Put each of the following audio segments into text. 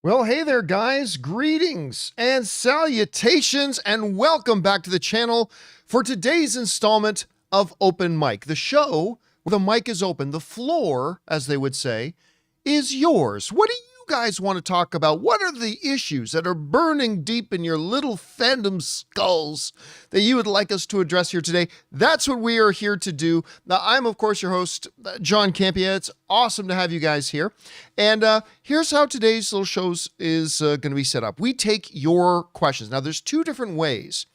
Well, hey there, guys. Greetings and salutations, and welcome back to the channel for today's installment of Open Mic, the show where the mic is open. The floor, as they would say, is yours. What do you guys want to talk about? What are the issues that are burning deep in your little fandom skulls that you would like us to address here today? That's what we are here to do. Now, I'm, of course, your host, John Campea. It's awesome to have you guys here. And here's how today's little show is going to be set up. We take your questions. Now, there's two different ways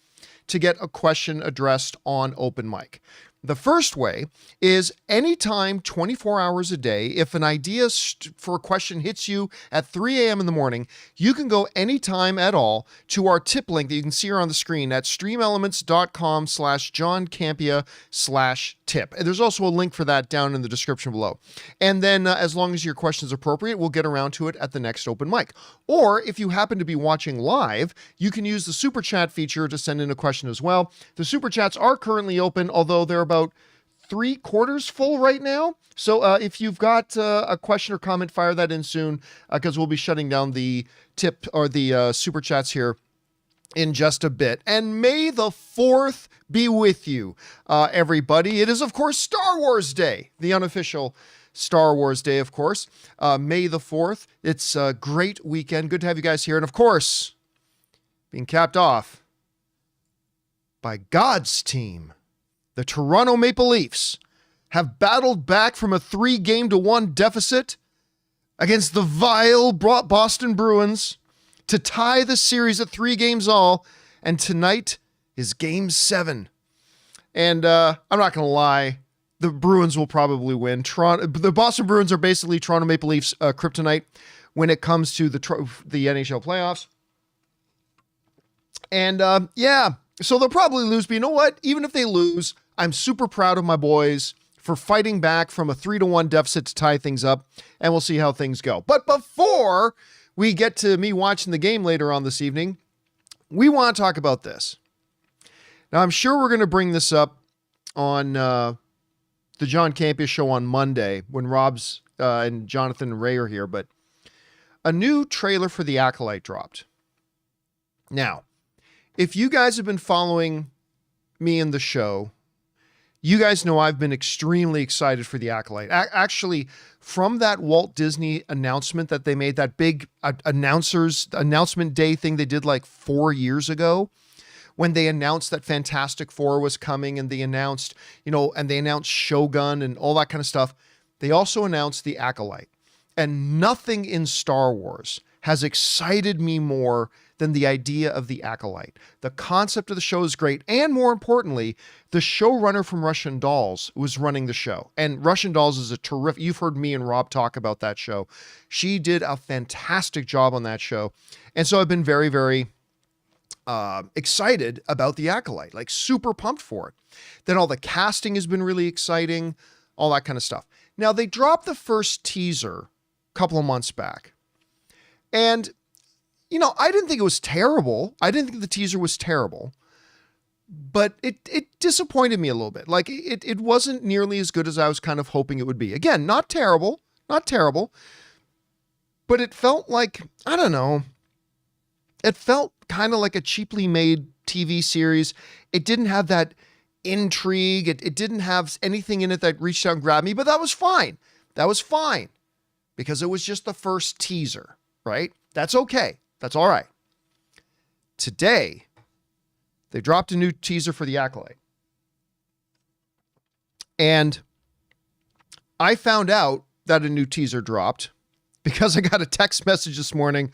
to get a question addressed on Open Mic. The first way is anytime, 24 hours a day, if an idea for a question hits you at 3 a.m. in the morning, you can go anytime at all to our tip link that you can see here on the screen at streamelements.com/JohnCampea/tip. And there's also a link for that down in the description below. And then as long as your question is appropriate, we'll get around to it at the next Open Mic. Or if you happen to be watching live, you can use the super chat feature to send in a question as well. The super chats are currently open, although they're about 3/4 full right now. So if you've got a question or comment, fire that in soon because we'll be shutting down the tip or the super chats here in just a bit. And may the 4th be with you, everybody. It is, of course, Star Wars Day, the unofficial Star Wars Day, of course. May the 4th. It's a great weekend. Good to have you guys here. And of course, being capped off by God's team. The Toronto Maple Leafs have battled back from a 3-1 deficit against the vile Boston Bruins to tie the series at 3 games all, and tonight is Game 7. And I'm not going to lie, the Bruins will probably win. The Boston Bruins are basically Toronto Maple Leafs kryptonite when it comes to the NHL playoffs. And yeah, so they'll probably lose, but you know what? Even if they lose, I'm super proud of my boys for fighting back from a 3-1 deficit to tie things up, and we'll see how things go. But before we get to me watching the game later on this evening, we want to talk about this. Now, I'm sure we're going to bring this up on the John Campea Show on Monday when Rob's and Jonathan and Ray are here, but a new trailer for The Acolyte dropped. Now, if you guys have been following me in the show, you guys know I've been extremely excited for The Acolyte. Actually, from that Walt Disney announcement that they made, that big announcement day thing they did like 4 years ago, when they announced that Fantastic Four was coming and they announced, and they announced Shogun and all that kind of stuff. They also announced The Acolyte. And nothing in Star Wars has excited me more than the idea of The Acolyte. The concept of the show is great, and more importantly, the showrunner from Russian Dolls was running the show. And Russian Dolls is a terrific, you've heard me and Rob talk about that show. She did a fantastic job on that show. And so I've been very, very excited about The Acolyte, like super pumped for it. Then all the casting has been really exciting, all that kind of stuff. Now, they dropped the first teaser a couple of months back. And I didn't think it was terrible. I didn't think the teaser was terrible, but it disappointed me a little bit. Like it wasn't nearly as good as I was kind of hoping it would be. Again, not terrible, but it felt like, I don't know, it felt kind of like a cheaply made TV series. It didn't have that intrigue. It didn't have anything in it that reached out and grabbed me, but that was fine. That was fine because it was just the first teaser, right? That's okay. That's all right. Today, they dropped a new teaser for The Acolyte. And I found out that a new teaser dropped because I got a text message this morning.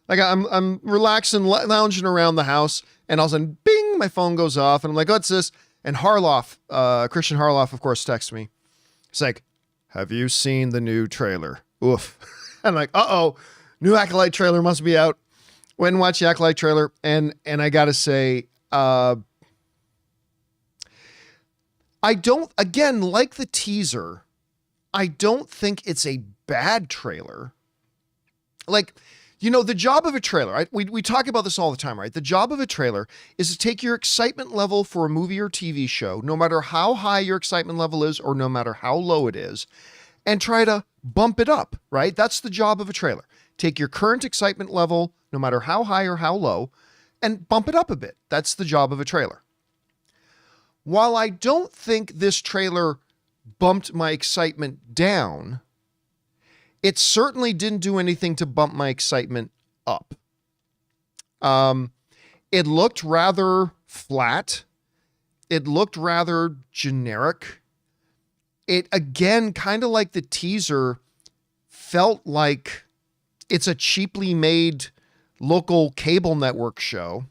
Like I'm relaxing, lounging around the house, and all of a sudden, bing, my phone goes off, and I'm like, what's this? And Christian Harloff, of course, texts me. It's like, have you seen the new trailer? Oof. I'm like, uh-oh, new Acolyte trailer must be out. Went and watched the Acolyte trailer, and I gotta say, I don't, again, like the teaser, I don't think it's a bad trailer. Like, the job of a trailer, right? We talk about this all the time, right? The job of a trailer is to take your excitement level for a movie or TV show, no matter how high your excitement level is or no matter how low it is, and try to bump it up, right? That's the job of a trailer. Take your current excitement level, no matter how high or how low, and bump it up a bit. That's the job of a trailer. While I don't think this trailer bumped my excitement down, it certainly didn't do anything to bump my excitement up. It looked rather flat. It looked rather generic. It, again, kind of like the teaser, felt like it's a cheaply made local cable network show.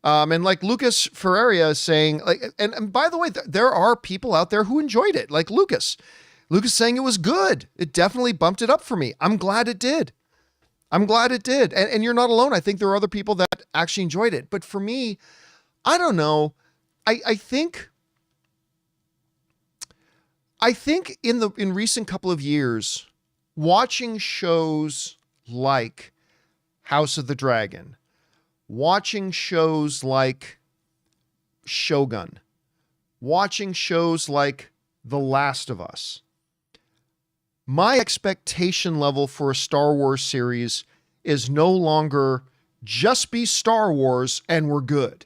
And like Lucas Ferreira is saying, like, and by the way, there are people out there who enjoyed it, like Lucas. Lucas saying it was good. It definitely bumped it up for me. I'm glad it did. I'm glad it did. And you're not alone. I think there are other people that actually enjoyed it. But for me, I don't know. I think in recent couple of years, watching shows like House of the Dragon, watching shows like Shogun, watching shows like The Last of Us, my expectation level for a Star Wars series is no longer just be Star Wars and we're good.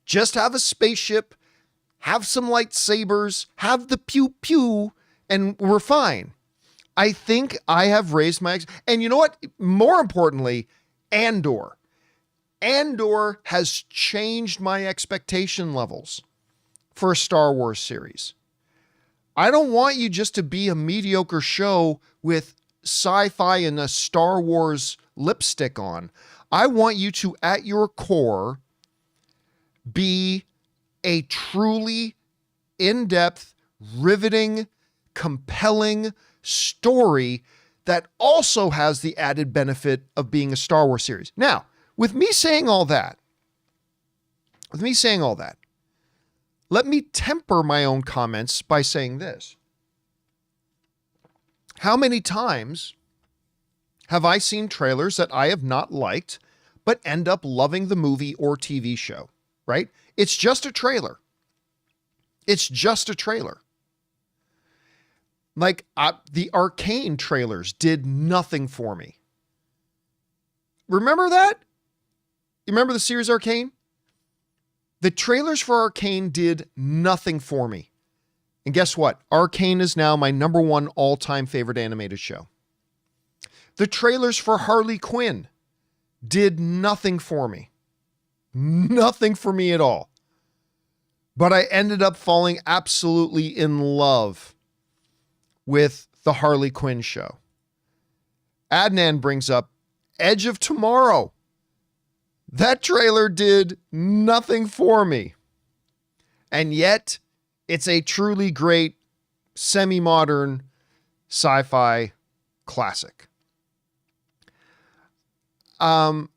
Just have a spaceship, have some lightsabers, have the pew pew, and we're fine. I think I have raised my... And you know what? More importantly, Andor. Andor has changed my expectation levels for a Star Wars series. I don't want you just to be a mediocre show with sci-fi and a Star Wars lipstick on. I want you to, at your core, be a truly in-depth, riveting, compelling story that also has the added benefit of being a Star Wars series. Now, with me saying all that, let me temper my own comments by saying this. How many times have I seen trailers that I have not liked, but end up loving the movie or TV show, right? It's just a trailer. It's just a trailer. Like the Arcane trailers did nothing for me. Remember that? You remember the series Arcane? The trailers for Arcane did nothing for me. And guess what? Arcane is now my #1 all-time favorite animated show. The trailers for Harley Quinn did nothing for me. Nothing for me at all. But I ended up falling absolutely in love with the Harley Quinn show. Adnan brings up Edge of Tomorrow. That trailer did nothing for me. And yet, it's a truly great semi-modern sci-fi classic. Because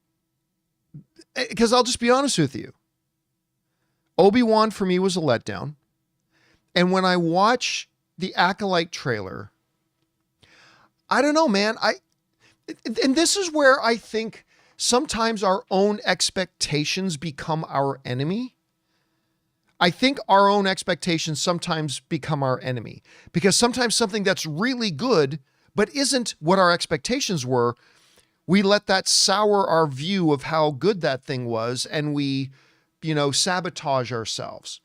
I'll just be honest with you. Obi-Wan for me was a letdown. And when I watch the Acolyte trailer, I don't know, man. And this is where I think sometimes our own expectations become our enemy. I think our own expectations sometimes become our enemy because sometimes something that's really good, but isn't what our expectations were, we let that sour our view of how good that thing was, and we, sabotage ourselves.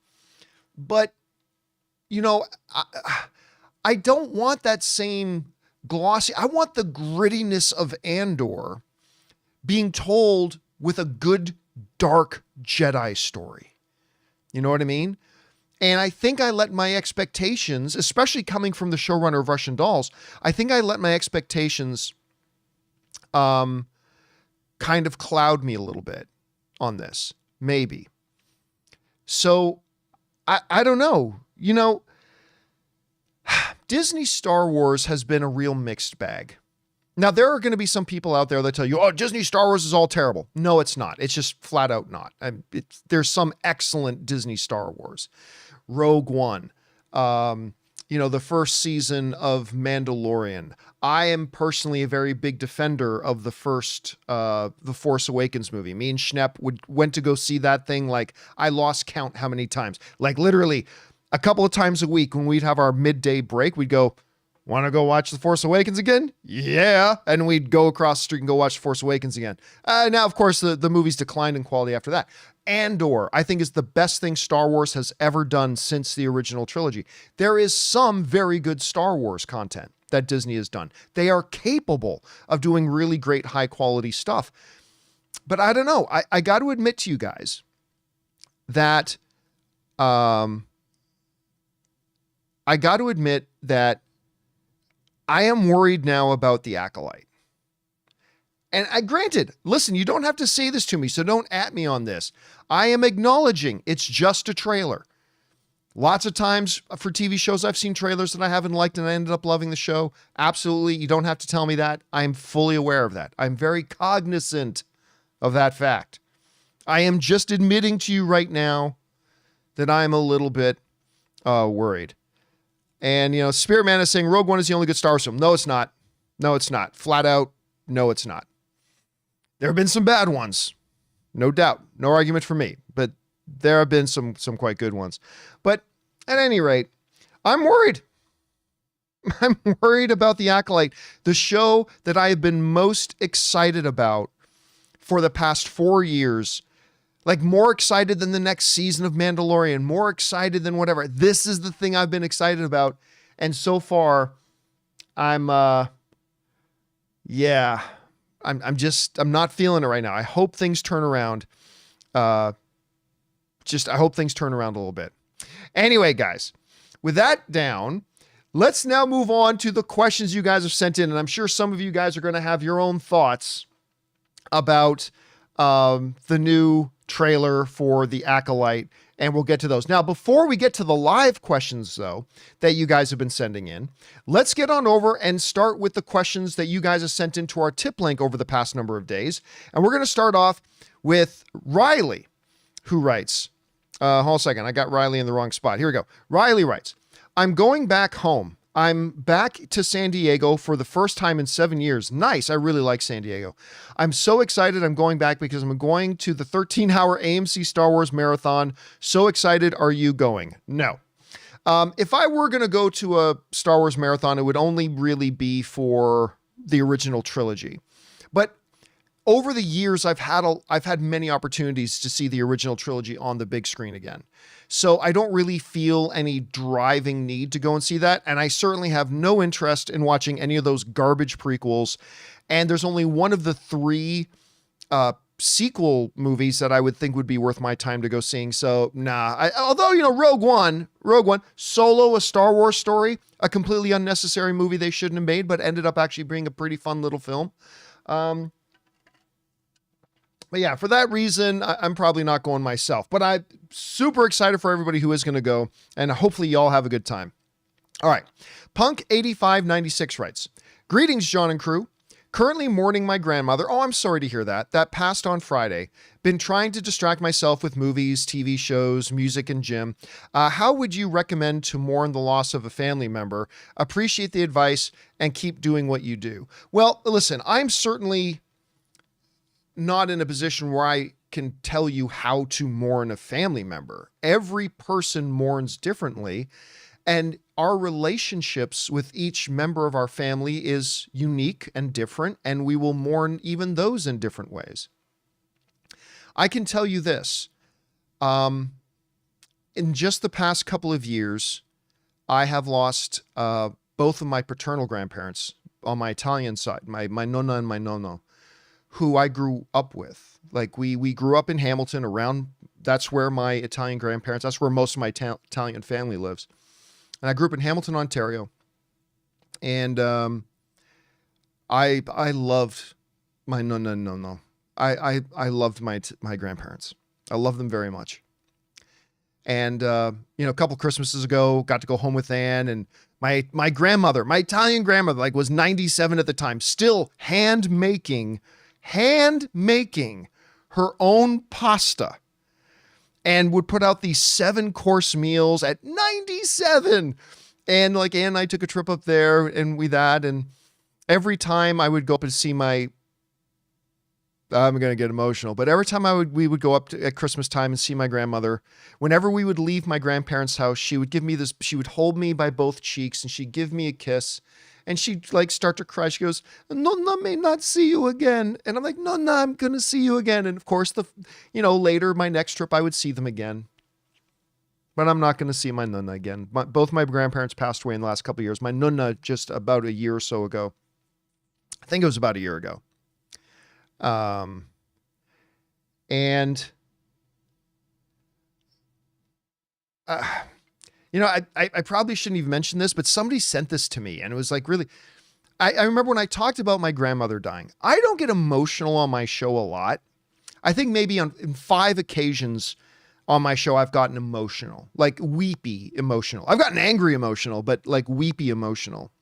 But, I don't want that same glossy, I want the grittiness of Andor being told with a good, dark Jedi story. You know what I mean? And I think I let my expectations, especially coming from the showrunner of Russian Dolls, I think I let my expectations kind of cloud me a little bit on this, maybe. So I don't know. Disney Star Wars has been a real mixed bag. Now, there are going to be some people out there that tell you, oh, Disney Star Wars is all terrible. No, it's not. It's just flat out not. There's some excellent Disney Star Wars. Rogue One, the first season of Mandalorian. I am personally a very big defender of the first The Force Awakens movie. Me and Schnepp went to go see that thing. Like, I lost count how many times. Like, literally a couple of times a week when we'd have our midday break, we'd go, Want to go watch The Force Awakens again? Yeah. And we'd go across the street and go watch The Force Awakens again. Now, of course, the movies declined in quality after that. Andor, I think, is the best thing Star Wars has ever done since the original trilogy. There is some very good Star Wars content that Disney has done. They are capable of doing really great high quality stuff. But I don't know. I got to admit to you guys that I got to admit that I am worried now about The Acolyte. And granted, listen, you don't have to say this to me, so don't at me on this. I am acknowledging it's just a trailer. Lots of times for TV shows, I've seen trailers that I haven't liked and I ended up loving the show. Absolutely. You don't have to tell me that. I'm fully aware of that. I'm very cognizant of that fact. I am just admitting to you right now that I'm a little bit worried. And, you know, Spirit Man is saying Rogue One is the only good Star Wars film. No, it's not. No, it's not. Flat out, no, it's not. There have been some bad ones. No doubt. No argument for me. But there have been some quite good ones. But at any rate, I'm worried. I'm worried about The Acolyte, the show that I have been most excited about for the past 4 years. Like, more excited than the next season of Mandalorian, more excited than whatever. This is the thing I've been excited about. And so far, I'm not feeling it right now. I hope things turn around. I hope things turn around a little bit. Anyway, guys, with that down, let's now move on to the questions you guys have sent in. And I'm sure some of you guys are going to have your own thoughts about the new trailer for The Acolyte, and we'll get to those. Now, before we get to the live questions, though, that you guys have been sending in, let's get on over and start with the questions that you guys have sent into our tip link over the past number of days. And we're going to start off with Riley, who writes, hold on a second, I got Riley in the wrong spot. Here we go. Riley writes, I'm going back home. I'm back to San Diego for the first time in 7 years. Nice. I really like San Diego. I'm so excited I'm going back because I'm going to the 13-hour AMC Star Wars marathon. So excited. Are you going? No. If I were going to go to a Star Wars marathon, it would only really be for the original trilogy. But over the years, I've had many opportunities to see the original trilogy on the big screen again. So I don't really feel any driving need to go and see that. And I certainly have no interest in watching any of those garbage prequels. And there's only one of the 3 sequel movies that I would think would be worth my time to go seeing. So nah, although, you know, Rogue One, Solo, a Star Wars story, a completely unnecessary movie they shouldn't have made, but ended up actually being a pretty fun little film. But yeah, for that reason, I'm probably not going myself. But I'm super excited for everybody who is going to go. And hopefully y'all have a good time. All right. Punk8596 writes, greetings, John and crew. Currently mourning my grandmother. Oh, I'm sorry to hear that. That passed on Friday. Been trying to distract myself with movies, TV shows, music, and gym. How would you recommend to mourn the loss of a family member? Appreciate the advice and keep doing what you do. Well, listen, I'm certainly not in a position where I can tell you how to mourn a family member. Every person mourns differently, and our relationships with each member of our family is unique and different, and we will mourn even those in different ways. I can tell you this. In just the past couple of years, I have lost both of my paternal grandparents on my Italian side, my nonna and my nonno, who I grew up with. Like we grew up in Hamilton around, that's where my Italian grandparents, that's where most of my Italian family lives. And I grew up in Hamilton, Ontario. And I loved my nonna and nonno. I loved my grandparents. I love them very much. And, a couple Christmases ago, got to go home with Anne, and my grandmother, my Italian grandmother, like was 97 at the time, still hand making her own pasta, and would put out these 7-course meals at 97. And like Ann and I took a trip up there and and every time I would go up and see my I'm going to get emotional. But every time we would go up at Christmas time and see my grandmother, whenever we would leave my grandparents' house, she would give me this, she would hold me by both cheeks and she'd give me a kiss and she'd like start to cry. She goes, Nonna may not see you again. And I'm like, Nonna, I'm going to see you again. And of course, later, my next trip, I would see them again. But I'm not going to see my Nonna again. Both my grandparents passed away in the last couple of years. My Nonna just about a year or so ago. I think it was about a year ago. I probably shouldn't even mention this, but somebody sent this to me and it was like, really, I remember when I talked about my grandmother dying, I don't get emotional on my show a lot. I think maybe in 5 occasions on my show, I've gotten emotional, like weepy emotional. I've gotten angry emotional, but like weepy emotional.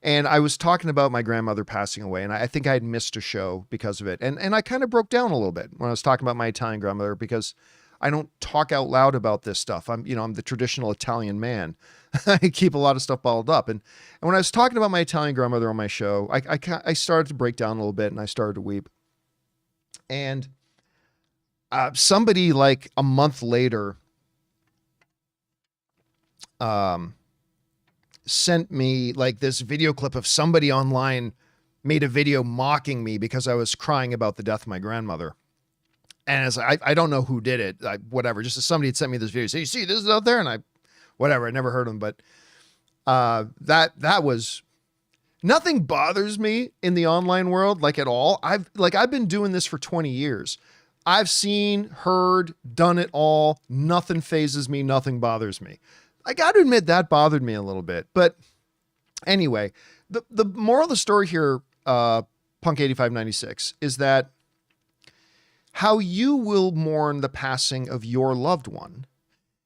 And I was talking about my grandmother passing away, and I think I had missed a show because of it. And I kind of broke down a little bit when I was talking about my Italian grandmother, because I don't talk out loud about this stuff. I'm the traditional Italian man. I keep a lot of stuff bottled up. And when I was talking about my Italian grandmother on my show, I started to break down a little bit and I started to weep. And somebody like a month later, sent me like this video clip of somebody online made a video mocking me because I was crying about the death of my grandmother. And as I don't know who did it, whatever, just as somebody had sent me this video, say, you see, this is out there. And I never heard them, but, that was, nothing bothers me in the online world, like at all. I've been doing this for 20 years. I've seen, heard, done it all. Nothing phases me. Nothing bothers me. I got to admit that bothered me a little bit, but anyway, the moral of the story here, Punk 8596, is that how you will mourn the passing of your loved one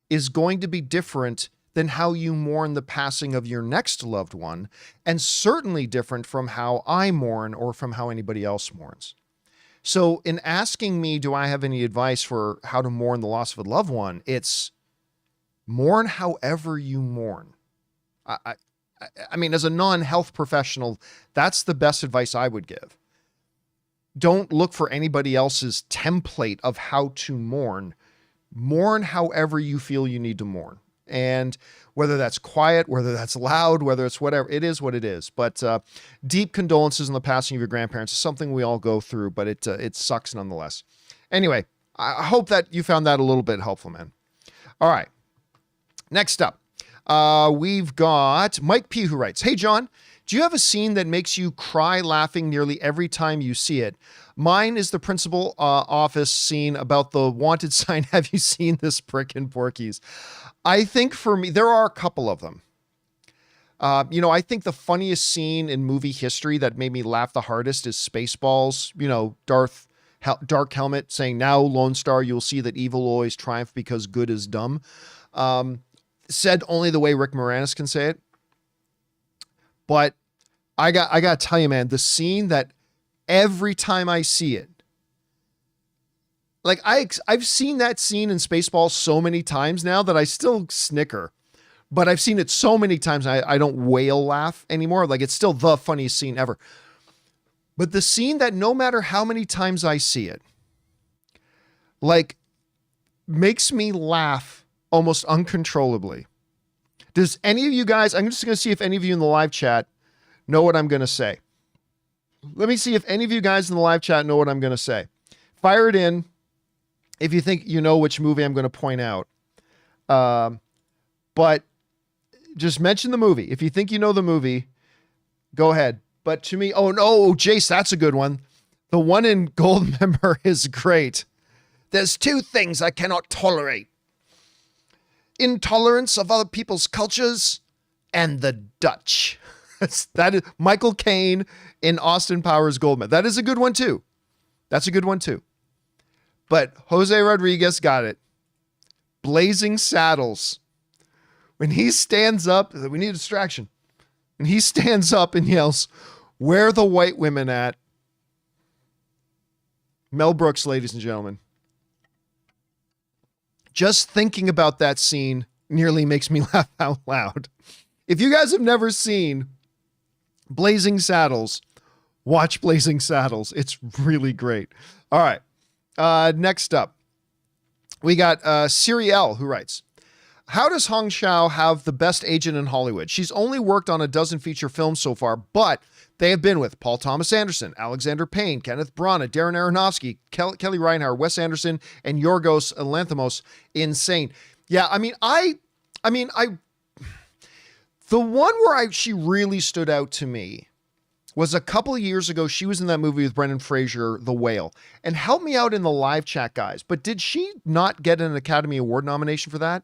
is going to be different than how you mourn the passing of your next loved one, and certainly different from how I mourn or from how anybody else mourns. So in asking me, do I have any advice for how to mourn the loss of a loved one? It's mourn however you mourn. I mean, as a non-health professional, that's the best advice I would give. Don't look for anybody else's template of how to mourn. Mourn however you feel you need to mourn. And whether that's quiet, whether that's loud, whether it's whatever, it is what it is. But deep condolences on the passing of your grandparents is something we all go through, but it sucks nonetheless. Anyway, I hope that you found that a little bit helpful, man. All right. Next up, we've got Mike P, who writes, hey, John, do you have a scene that makes you cry laughing nearly every time you see it? Mine is the principal office scene about the wanted sign. Have you seen this prick in Porky's? I think for me, there are a couple of them. I think the funniest scene in movie history that made me laugh the hardest is Spaceballs. Dark Helmet saying, now, Lone Star, you'll see that evil will always triumph because good is dumb. Said only the way Rick Moranis can say it. But I got to tell you, man, the scene that every time I see it, like I've seen that scene in Spaceballs so many times now that I still snicker, but I've seen it so many times I don't wail laugh anymore. Like, it's still the funniest scene ever. But the scene that no matter how many times I see it, like, makes me laugh almost uncontrollably. Does any of you guys, I'm just going to see if any of you in the live chat know what I'm going to say. Let me see if any of you guys in the live chat know what I'm going to say. Fire it in if you think you know which movie I'm going to point out. But just mention the movie. If you think you know the movie, go ahead. But to me, oh no, Jace, that's a good one. The one in Goldmember is great. There's 2 things I cannot tolerate: intolerance of other people's cultures and the Dutch. That is Michael Caine in Austin Powers Goldmember. That is a good one too. That's a good one too. But Jose Rodriguez got it. Blazing Saddles. When he stands up, we need a distraction. When he stands up and yells, "Where are the white women at?" Mel Brooks, ladies and gentlemen. Just thinking about that scene nearly makes me laugh out loud. If you guys have never seen Blazing Saddles, Watch Blazing Saddles. It's really great. All right. Next up, we got Siriel, who writes, how does Hong Chau have the best agent in Hollywood? She's only worked on a dozen feature films so far, but they have been with Paul Thomas Anderson, Alexander Payne, Kenneth Branagh, Darren Aronofsky, Kelly Reinhardt, Wes Anderson, and Yorgos Lanthimos. Insane. Yeah, the one where she really stood out to me was a couple of years ago. She was in that movie with Brendan Fraser, The Whale. And help me out in the live chat, guys, but did she not get an Academy Award nomination for that?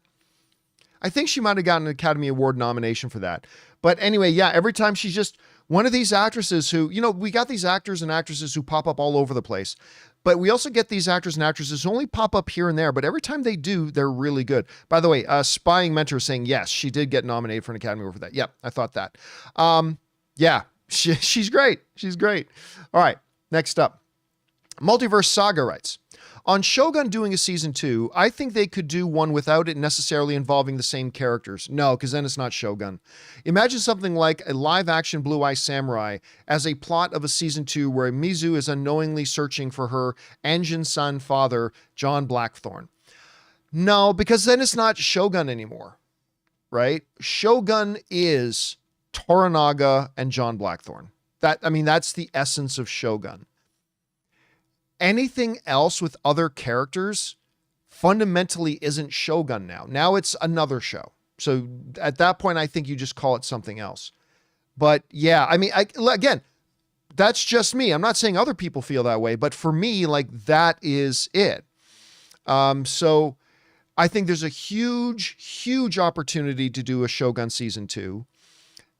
I think she might have gotten an Academy Award nomination for that. But anyway, yeah, every time she's just one of these actresses who, we got these actors and actresses who pop up all over the place, but we also get these actors and actresses who only pop up here and there, but every time they do, they're really good. By the way, Spying Mentor is saying, yes, she did get nominated for an Academy Award for that. Yep, I thought that. Yeah, she's great. She's great. All right, next up. Multiverse Saga writes, on Shogun doing a season 2, I think they could do one without it necessarily involving the same characters. No, because then it's not Shogun. Imagine something like a live-action Blue Eye Samurai as a plot of a season 2 where Mizu is unknowingly searching for her Anjin-san father, John Blackthorne. No, because then it's not Shogun anymore, right? Shogun is Toranaga and John Blackthorne. That's the essence of Shogun. Anything else with other characters fundamentally isn't Shogun now. Now it's another show. So at that point, I think you just call it something else. But yeah, again, that's just me. I'm not saying other people feel that way, but for me, that is it. So I think there's a huge, huge opportunity to do a Shogun season 2.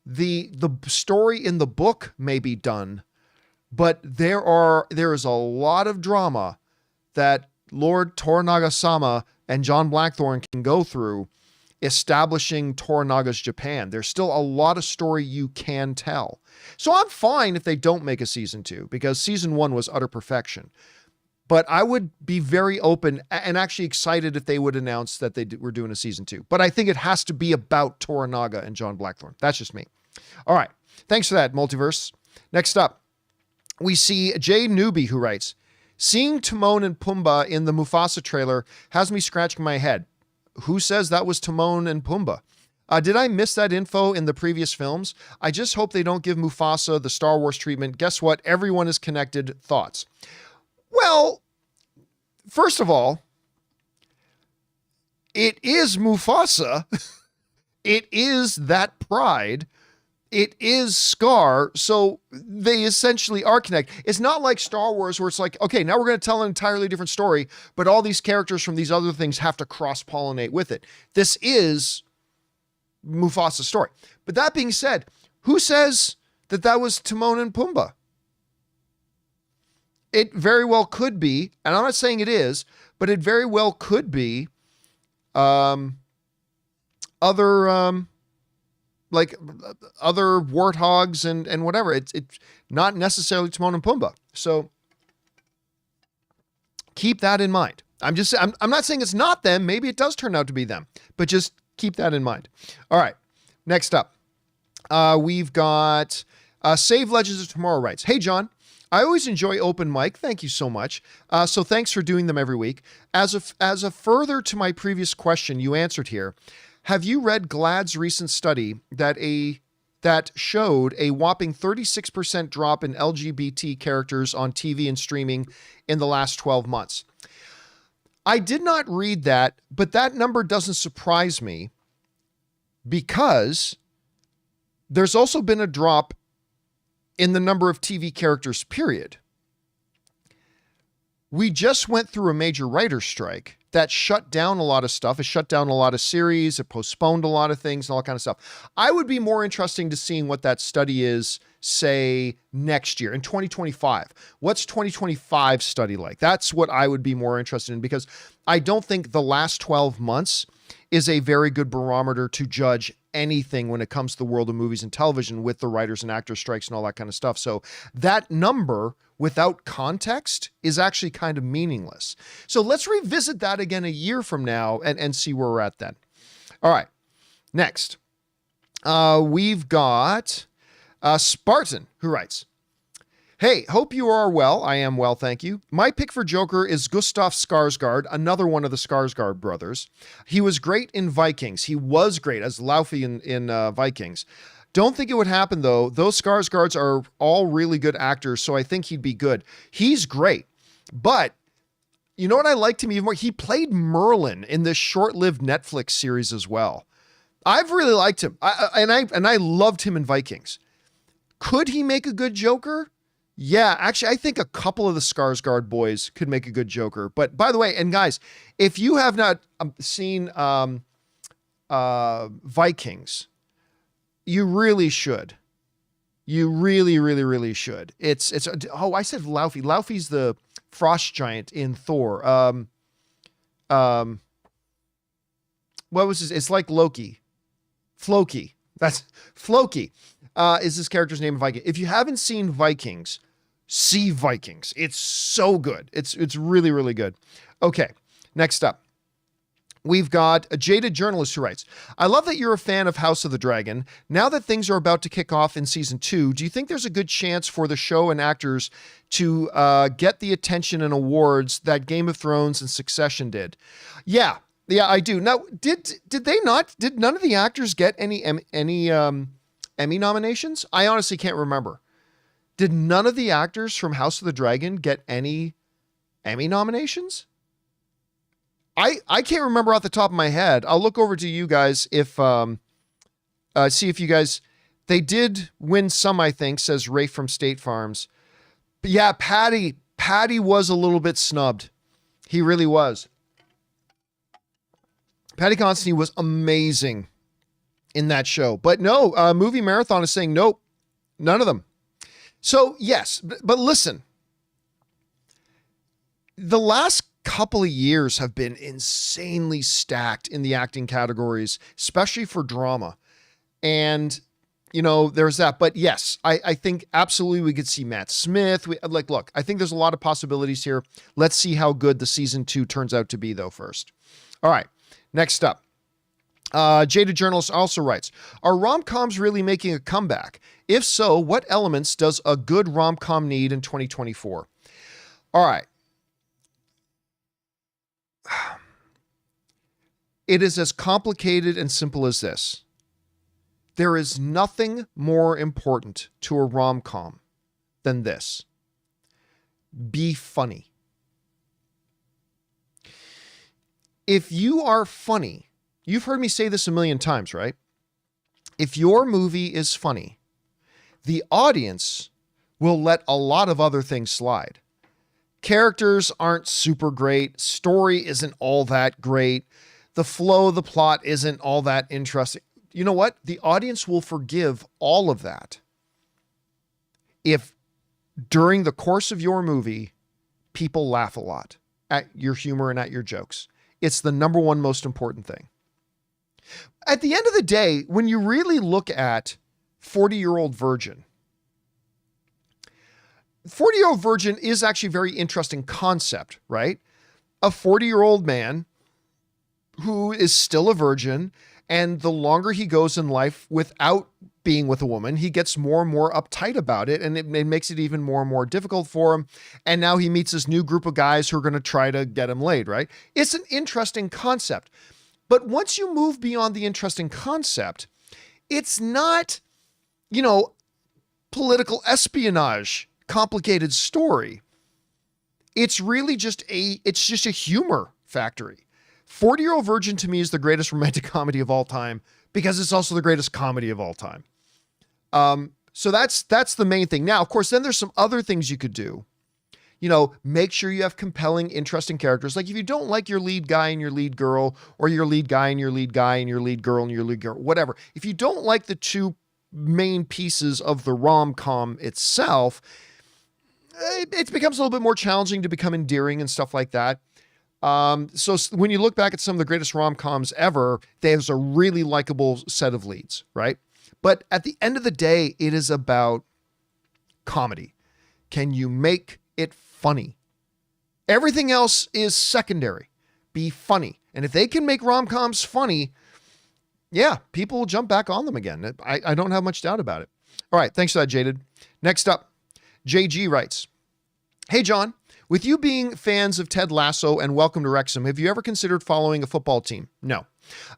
The story in the book may be done, but there is a lot of drama that Lord Toranaga-sama and John Blackthorne can go through establishing Toranaga's Japan. There's still a lot of story you can tell. So I'm fine if they don't make a season 2, because season 1 was utter perfection. But I would be very open and actually excited if they would announce that they were doing a season 2. But I think it has to be about Toranaga and John Blackthorne. That's just me. All right. Thanks for that, Multiverse. Next up, we see Jay Newby, who writes, seeing Timon and Pumbaa in the Mufasa trailer has me scratching my head. Who says that was Timon and Pumbaa? Did I miss that info in the previous films? I just hope they don't give Mufasa the Star Wars treatment. Guess what? Everyone is connected. Thoughts? Well, first of all, it is Mufasa. It is that pride. It is Scar, so they essentially are connected. It's not like Star Wars where it's like, okay, now we're going to tell an entirely different story, but all these characters from these other things have to cross-pollinate with it. This is Mufasa's story. But that being said, who says that was Timon and Pumbaa? It very well could be, and I'm not saying it is, but it very well could be other warthogs and whatever. It's not necessarily Timon and Pumbaa. So keep that in mind. I'm not saying it's not them. Maybe it does turn out to be them, but just keep that in mind. All right. Next up, we've got Save Legends of Tomorrow writes, hey, John, I always enjoy open mic. Thank you so much. So thanks for doing them every week. As a further to my previous question you answered here, have you read GLAAD's recent study that showed a whopping 36% drop in LGBT characters on TV and streaming in the last 12 months? I did not read that, but that number doesn't surprise me because there's also been a drop in the number of TV characters, period. We just went through a major writer's strike that shut down a lot of stuff. It shut down a lot of series. It postponed a lot of things and all that kind of stuff. I would be more interested to seeing what that study is, say, next year in 2025. What's 2025 study like? That's what I would be more interested in, because I don't think the last 12 months is a very good barometer to judge anything when it comes to the world of movies and television with the writers and actors strikes and all that kind of stuff. So that number without context is actually kind of meaningless. So let's revisit that again a year from now and see where we're at then. All right. Next, we've got Spartan, who writes, Hey, hope you are well. I am well, thank you. My pick for Joker is Gustav Skarsgård, another one of the Skarsgård brothers. He was great in Vikings. He was great as Laufey in Vikings. Don't think it would happen, though. Those Skarsgårds are all really good actors, so I think he'd be good. He's great, but you know what I liked him even more? He played Merlin in this short-lived Netflix series as well. I've really liked him, and I loved him in Vikings. Could he make a good Joker? Yeah, actually, I think a couple of the Skarsgård boys could make a good Joker. But by the way, and guys, if you have not seen Vikings, you really should. You really, really, really should. It's I said Laufey. Laufey's the frost giant in Thor. What was his? It's like Loki. Floki. That's Floki. Is this character's name in Vikings. If you haven't seen Vikings, see Vikings. It's so good. It's really, really good. Okay, next up. We've got a jaded journalist who writes, I love that you're a fan of House of the Dragon. Now that things are about to kick off in season 2, do you think there's a good chance for the show and actors to get the attention and awards that Game of Thrones and Succession did? Yeah, I do. Now, did they not? Did none of the actors get any Emmy nominations? I honestly can't remember. Did none of the actors from House of the Dragon get any Emmy nominations? I can't remember off the top of my head. I'll look over to you guys if see if you guys, they did win some, I think, says Rafe from State Farms. But yeah, Patty was a little bit snubbed. He really was. Paddy Considine was amazing in that show. But no, Movie Marathon is saying nope, none of them. So yes, but listen, the last couple of years have been insanely stacked in the acting categories, especially for drama. And, you know, there's that. But yes, I think absolutely we could see Matt Smith. Look, I think there's a lot of possibilities here. Let's see how good the season 2 turns out to be, though, first. All right, next up. Jaded Journalist also writes, are rom-coms really making a comeback? If so, what elements does a good rom-com need in 2024? All right. It is as complicated and simple as this. There is nothing more important to a rom-com than this. Be funny. If you are funny, you've heard me say this a million times, right? If your movie is funny, the audience will let a lot of other things slide. Characters aren't super great. Story isn't all that great. The flow of the plot isn't all that interesting. You know what? The audience will forgive all of that if during the course of your movie, people laugh a lot at your humor and at your jokes. It's the number one most important thing. At the end of the day, when you really look at 40-Year-Old Virgin, 40-Year-Old Virgin is actually a very interesting concept, right? A 40-year-old man who is still a virgin, and the longer he goes in life without being with a woman, he gets more and more uptight about it, and it makes it even more and more difficult for him. And now he meets this new group of guys who are going to try to get him laid, right? It's an interesting concept. But once you move beyond the interesting concept, it's not, you know, political espionage, complicated story. It's really just a humor factory. 40-Year-Old Virgin to me is the greatest romantic comedy of all time because it's also the greatest comedy of all time. So that's the main thing. Now, of course, then there's some other things you could do. You know, make sure you have compelling, interesting characters. Like if you don't like your lead guy and your lead girl, or your lead guy and your lead guy and your lead girl and your lead girl, whatever. If you don't like the two main pieces of the rom-com itself, it becomes a little bit more challenging to become endearing and stuff like that. So when you look back at some of the greatest rom-coms ever, there's a really likable set of leads, right? But at the end of the day, it is about comedy. Can you make it funny? Everything else is secondary. Be funny. And if they can make rom-coms funny, yeah, people will jump back on them again. I don't have much doubt about it. All right. Thanks for that, Jaded. Next up, JG writes, "Hey, John, with you being fans of Ted Lasso and Welcome to Wrexham, have you ever considered following a football team?" No.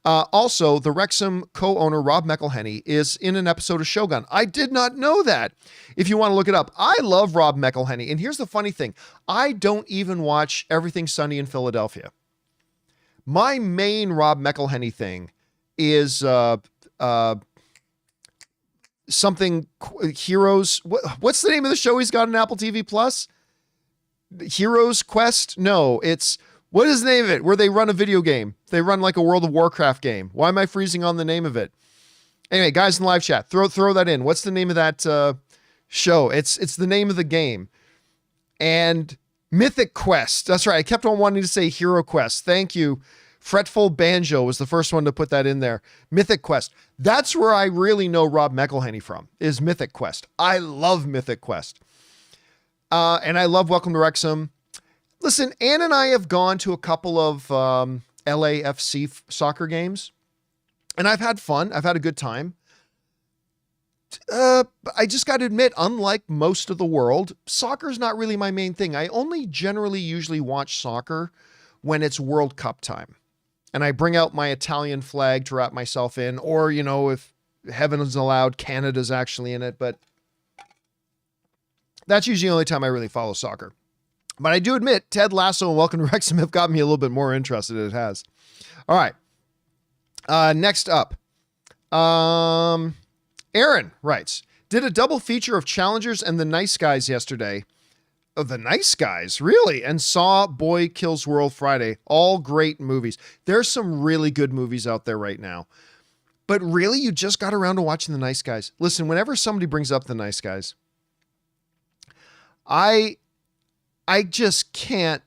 Also, the Wrexham co-owner Rob McElhenney is in an episode of Shogun. I did not know that. If you want to look it up, I love Rob McElhenney. And here's the funny thing. I don't even watch Everything Sunny in Philadelphia. My main Rob McElhenney thing is something Heroes. What's the name of the show he's got on Apple TV Plus? Heroes Quest? No, it's, what is the name of it? Where they run a video game. They run like a World of Warcraft game. Why am I freezing on the name of it? Anyway, guys in the live chat, throw that in. What's the name of that show? It's the name of the game. And Mythic Quest. That's right. I kept on wanting to say Hero Quest. Thank you. Fretful Banjo was the first one to put that in there. Mythic Quest. That's where I really know Rob McElhenney from, is Mythic Quest. I love Mythic Quest. And I love Welcome to Wrexham. Listen, Ann and I have gone to a couple of LAFC soccer games, and I've had fun. I've had a good time. I just got to admit, unlike most of the world, soccer's not really my main thing. I only generally usually watch soccer when it's World Cup time. And I bring out my Italian flag to wrap myself in, or, you know, if heaven is allowed, Canada's actually in it, but that's usually the only time I really follow soccer. But I do admit, Ted Lasso and Welcome to Wrexham have got me a little bit more interested. It has. All right. Next up. Aaron writes, "Did a double feature of Challengers and The Nice Guys yesterday." Oh, The Nice Guys, really? And saw Boy Kills World Friday. All great movies. There's some really good movies out there right now. But really, you just got around to watching The Nice Guys. Listen, whenever somebody brings up The Nice Guys, I just can't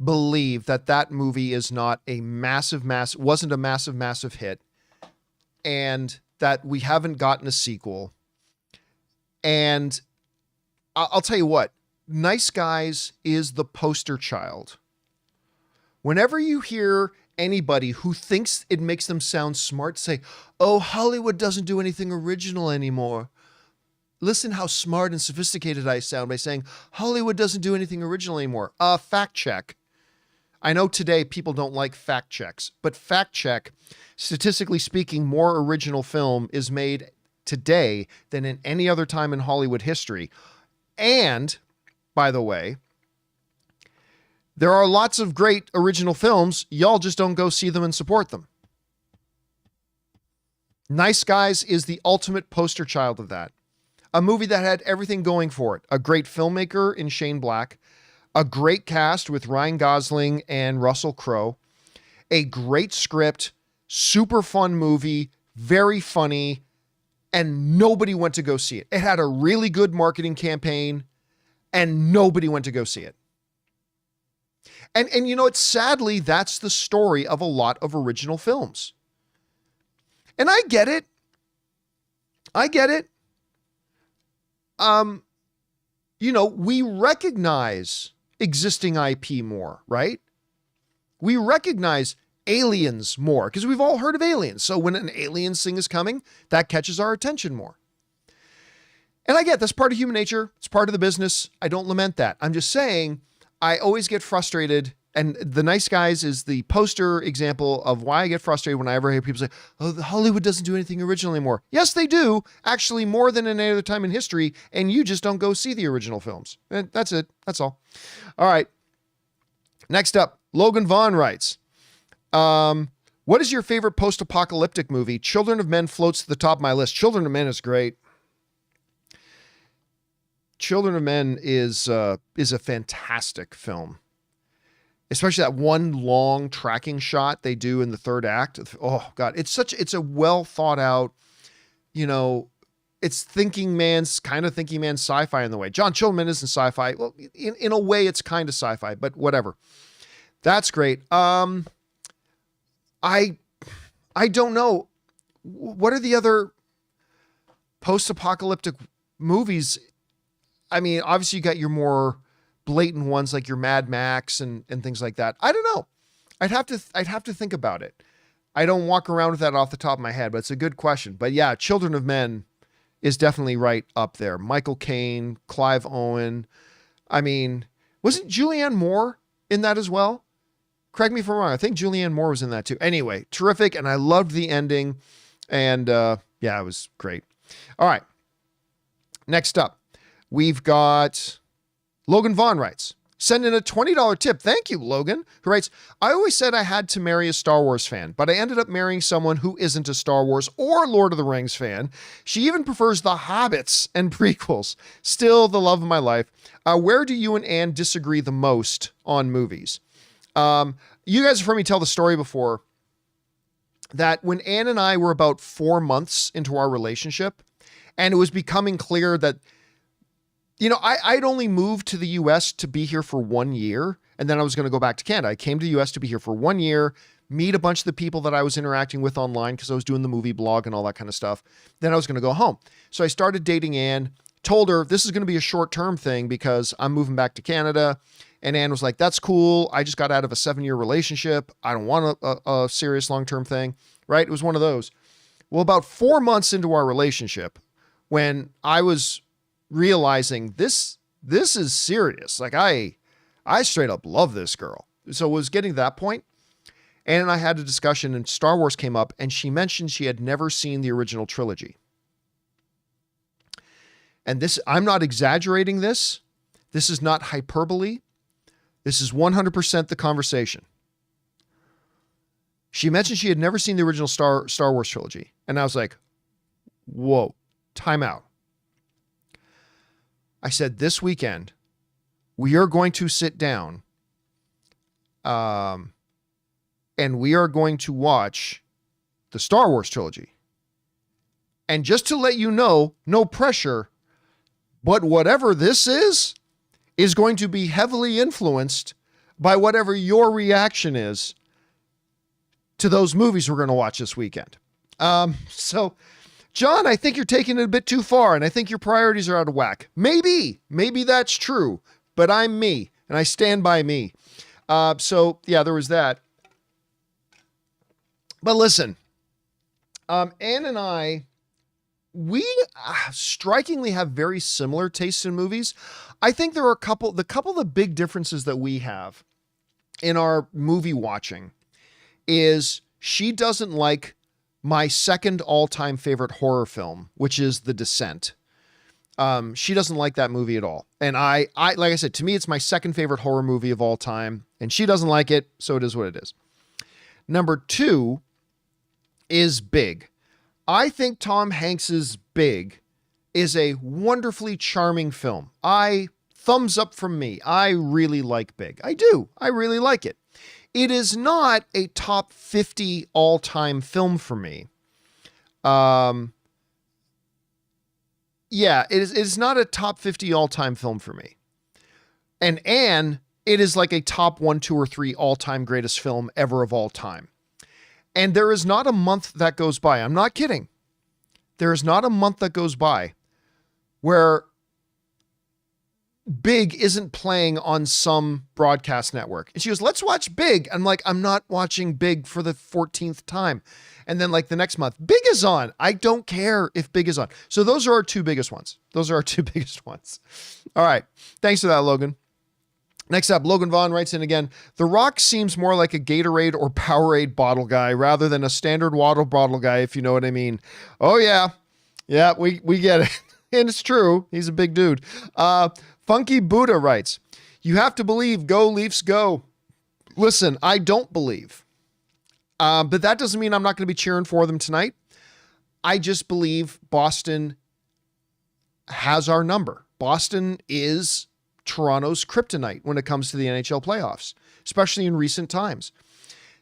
believe that movie is not a wasn't a massive hit, and that we haven't gotten a sequel. And I'll tell you what, Nice Guys is the poster child. Whenever you hear anybody who thinks it makes them sound smart say, "Oh, Hollywood doesn't do anything original anymore." Listen how smart and sophisticated I sound by saying Hollywood doesn't do anything original anymore. Fact check. I know today people don't like fact checks, but fact check, statistically speaking, more original film is made today than in any other time in Hollywood history. And, by the way, there are lots of great original films. Y'all just don't go see them and support them. Nice Guys is the ultimate poster child of that. A movie that had everything going for it. A great filmmaker in Shane Black. A great cast with Ryan Gosling and Russell Crowe. A great script. Super fun movie. Very funny. And nobody went to go see it. It had a really good marketing campaign. And nobody went to go see it. And you know, it's sadly, that's the story of a lot of original films. And I get it. You know, we recognize existing IP more, right? We recognize aliens more because we've all heard of aliens. So when an aliens thing is coming, that catches our attention more. And I get that's part of human nature. It's part of the business. I don't lament that. I'm just saying I always get frustrated. And The Nice Guys is the poster example of why I get frustrated when I ever hear people say, "Oh, Hollywood doesn't do anything original anymore." Yes, they do. Actually, more than any other time in history. And you just don't go see the original films. And that's it. That's all. All right. Next up, Logan Vaughn writes, "What is your favorite post-apocalyptic movie? Children of Men floats to the top of my list." Children of Men is great. Children of Men is a fantastic film. Especially that one long tracking shot they do in the third act. Oh God, it's a well thought out, you know, it's thinking man's sci-fi in the way. John Children isn't sci-fi. Well, in a way it's kind of sci-fi, but whatever. That's great. I don't know. What are the other post-apocalyptic movies? I mean, obviously you got your more blatant ones like your Mad Max and things like that. I don't know. I'd have to think about it. I don't walk around with that off the top of my head, but it's a good question. But yeah, Children of Men is definitely right up there. Michael Caine, Clive Owen. I mean, wasn't Julianne Moore in that as well? Correct me if I'm wrong. I think Julianne Moore was in that too. Anyway, terrific. And I loved the ending. And yeah, it was great. All right. Next up, we've got Logan Vaughn writes, send in a $20 tip. Thank you, Logan, who writes, I always said I had to marry a Star Wars fan, but I ended up marrying someone who isn't a Star Wars or Lord of the Rings fan. She even prefers the Hobbits and prequels. Still the love of my life. Where do you and Anne disagree the most on movies? You guys have heard me tell the story before that when Anne and I were about 4 months into our relationship, and it was becoming clear that, you know, I'd only moved to the US to be here for 1 year, and then I was going to go back to Canada. I came to the US to be here for 1 year, meet a bunch of the people that I was interacting with online because I was doing the movie blog and all that kind of stuff. Then I was going to go home. So I started dating Anne, told her this is going to be a short-term thing because I'm moving back to Canada. And Anne was like, that's cool. I just got out of a 7-year relationship. I don't want a serious long-term thing, right? It was one of those. Well, about 4 months into our relationship, when I was realizing this is serious. Like I straight up love this girl. So it was getting to that point. Anne and I had a discussion and Star Wars came up and she mentioned she had never seen the original trilogy. And this, I'm not exaggerating this. This is not hyperbole. This is 100% the conversation. She mentioned she had never seen the original Star Wars trilogy. And I was like, whoa, time out. I said, this weekend, we are going to sit down and we are going to watch the Star Wars trilogy. And just to let you know, no pressure, but whatever this is going to be heavily influenced by whatever your reaction is to those movies we're going to watch this weekend. So, John, I think you're taking it a bit too far, and I think your priorities are out of whack. Maybe that's true, but I'm me, and I stand by me. So, yeah, there was that. But listen, Anne and I, we strikingly have very similar tastes in movies. I think there are the couple of the big differences that we have in our movie watching is she doesn't like my second all-time favorite horror film, which is The Descent. She doesn't like that movie at all. And I like I said, to me, it's my second favorite horror movie of all time, and she doesn't like it. So it is what it is. Number 2 is Big. I think Tom Hanks's Big is a wonderfully charming film. Thumbs up from me. I really like Big. I do. I really like it. It is not a top 50 all-time film for me. Yeah, it is not a top 50 all-time film for me. And Anne, it is like a top 1, 2, or 3 all-time greatest film ever of all time. And there is not a month that goes by. I'm not kidding. There is not a month that goes by where Big isn't playing on some broadcast network. And she goes, let's watch Big. I'm like, I'm not watching Big for the 14th time. And then like the next month, Big is on. I don't care if Big is on. So those are our two biggest ones. All right. Thanks for that, Logan. Next up, Logan Vaughn writes in again, The Rock seems more like a Gatorade or Powerade bottle guy rather than a standard water bottle guy, if you know what I mean. Oh, yeah. Yeah, we get it. And it's true. He's a big dude. Funky Buddha writes, you have to believe, go Leafs, go. Listen, I don't believe. But that doesn't mean I'm not going to be cheering for them tonight. I just believe Boston has our number. Boston is Toronto's kryptonite when it comes to the NHL playoffs, especially in recent times.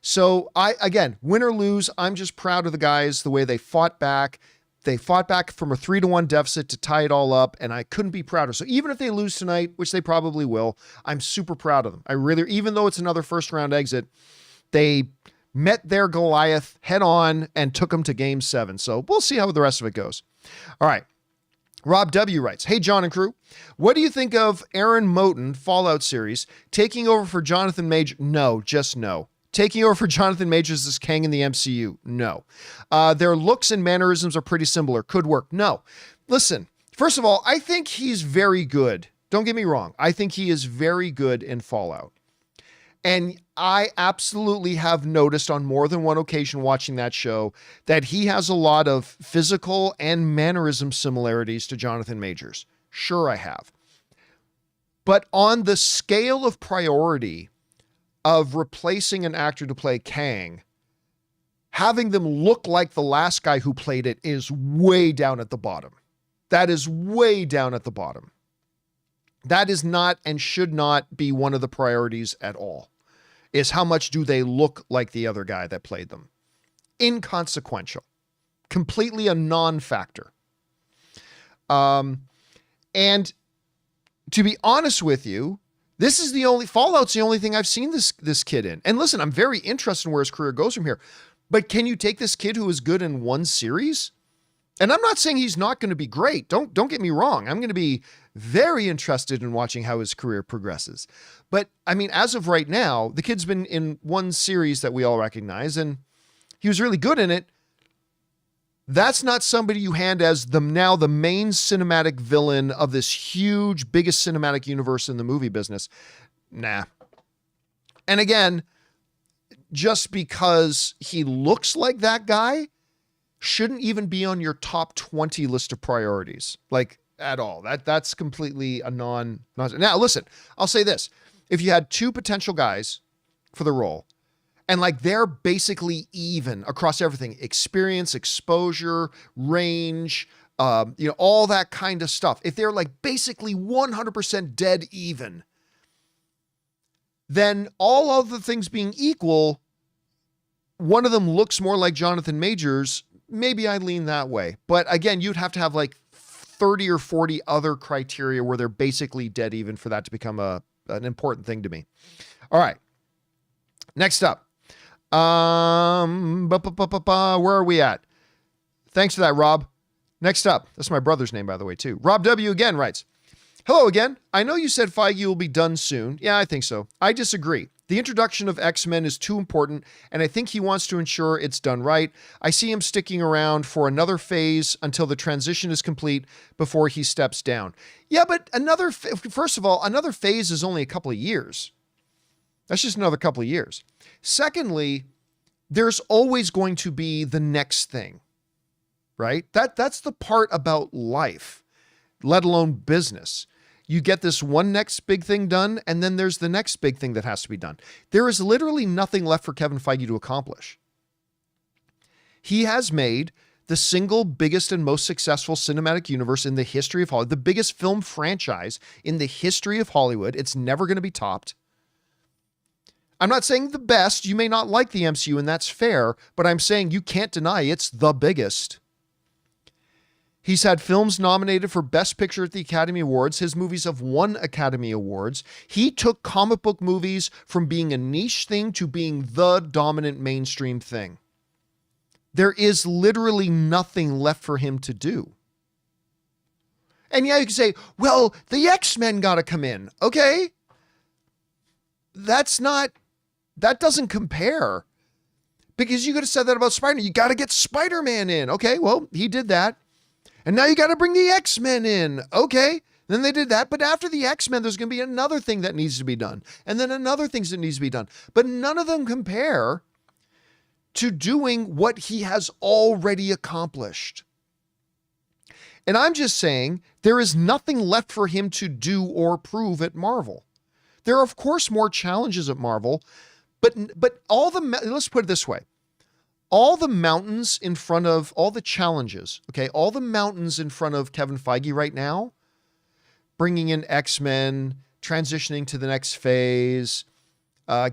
So again, win or lose, I'm just proud of the guys, the way they fought back. They fought back from a 3-1 deficit to tie it all up, and I couldn't be prouder. So even if they lose tonight, which they probably will, I'm super proud of them. I really, even though it's another first round exit, they met their Goliath head on and took them to game 7. So we'll see how the rest of it goes. All right. Rob W. writes, hey, John and crew, what do you think of Aaron Moten Fallout series taking over for Jonathan Majors? No, just no. Taking over for Jonathan Majors as Kang in the MCU? No. Their looks and mannerisms are pretty similar. Could work. No. Listen, first of all, I think he's very good. Don't get me wrong. I think he is very good in Fallout. And I absolutely have noticed on more than one occasion watching that show that he has a lot of physical and mannerism similarities to Jonathan Majors. Sure, I have. But on the scale of priority of replacing an actor to play Kang, having them look like the last guy who played it is way down at the bottom. That is way down at the bottom. That is not and should not be one of the priorities at all. Is how much do they look like the other guy that played them? Inconsequential. Completely a non-factor. And to be honest with you, this is Fallout's the only thing I've seen this kid in. And listen, I'm very interested in where his career goes from here. But can you take this kid who is good in one series? And I'm not saying he's not going to be great. Don't get me wrong. I'm going to be very interested in watching how his career progresses. But I mean, as of right now, the kid's been in one series that we all recognize, and he was really good in it. That's not somebody you hand as the main cinematic villain of this huge, biggest cinematic universe in the movie business. Nah. And again, just because he looks like that guy shouldn't even be on your top 20 list of priorities, like at all. That's completely a nonsense. Now, listen, I'll say this. If you had two potential guys for the role, and like they're basically even across everything, experience, exposure, range, all that kind of stuff. If they're like basically 100% dead even, then all other things being equal, one of them looks more like Jonathan Majors. Maybe I lean that way. But again, you'd have to have like 30 or 40 other criteria where they're basically dead even for that to become an important thing to me. All right. Next up. Where are we at? Thanks for that, Rob. Next up. That's my brother's name, by the way, too. Rob W. again writes, hello again. I know you said Feige will be done soon. Yeah, I think so. I disagree. The introduction of X-Men is too important, and I think he wants to ensure it's done right. I see him sticking around for another phase until the transition is complete before he steps down. Yeah, but first of all, another phase is only a couple of years. That's just another couple of years. Secondly, there's always going to be the next thing, right? That's the part about life, let alone business. You get this one next big thing done, and then there's the next big thing that has to be done. There is literally nothing left for Kevin Feige to accomplish. He has made the single biggest and most successful cinematic universe in the history of Hollywood, the biggest film franchise in the history of Hollywood. It's never going to be topped. I'm not saying the best. You may not like the MCU, and that's fair, but I'm saying you can't deny it's the biggest. He's had films nominated for Best Picture at the Academy Awards. His movies have won Academy Awards. He took comic book movies from being a niche thing to being the dominant mainstream thing. There is literally nothing left for him to do. And yeah, you can say, well, the X-Men got to come in. Okay. That doesn't compare. Because you could have said that about Spider-Man. You got to get Spider-Man in. Okay, well, he did that. And now you got to bring the X-Men in. Okay. Then they did that. But after the X-Men, there's going to be another thing that needs to be done. And then another thing that needs to be done. But none of them compare to doing what he has already accomplished. And I'm just saying there is nothing left for him to do or prove at Marvel. There are, of course, more challenges at Marvel, but let's put it this way. All the mountains in front of, all the challenges, okay, all the mountains in front of Kevin Feige right now, bringing in X-Men, transitioning to the next phase,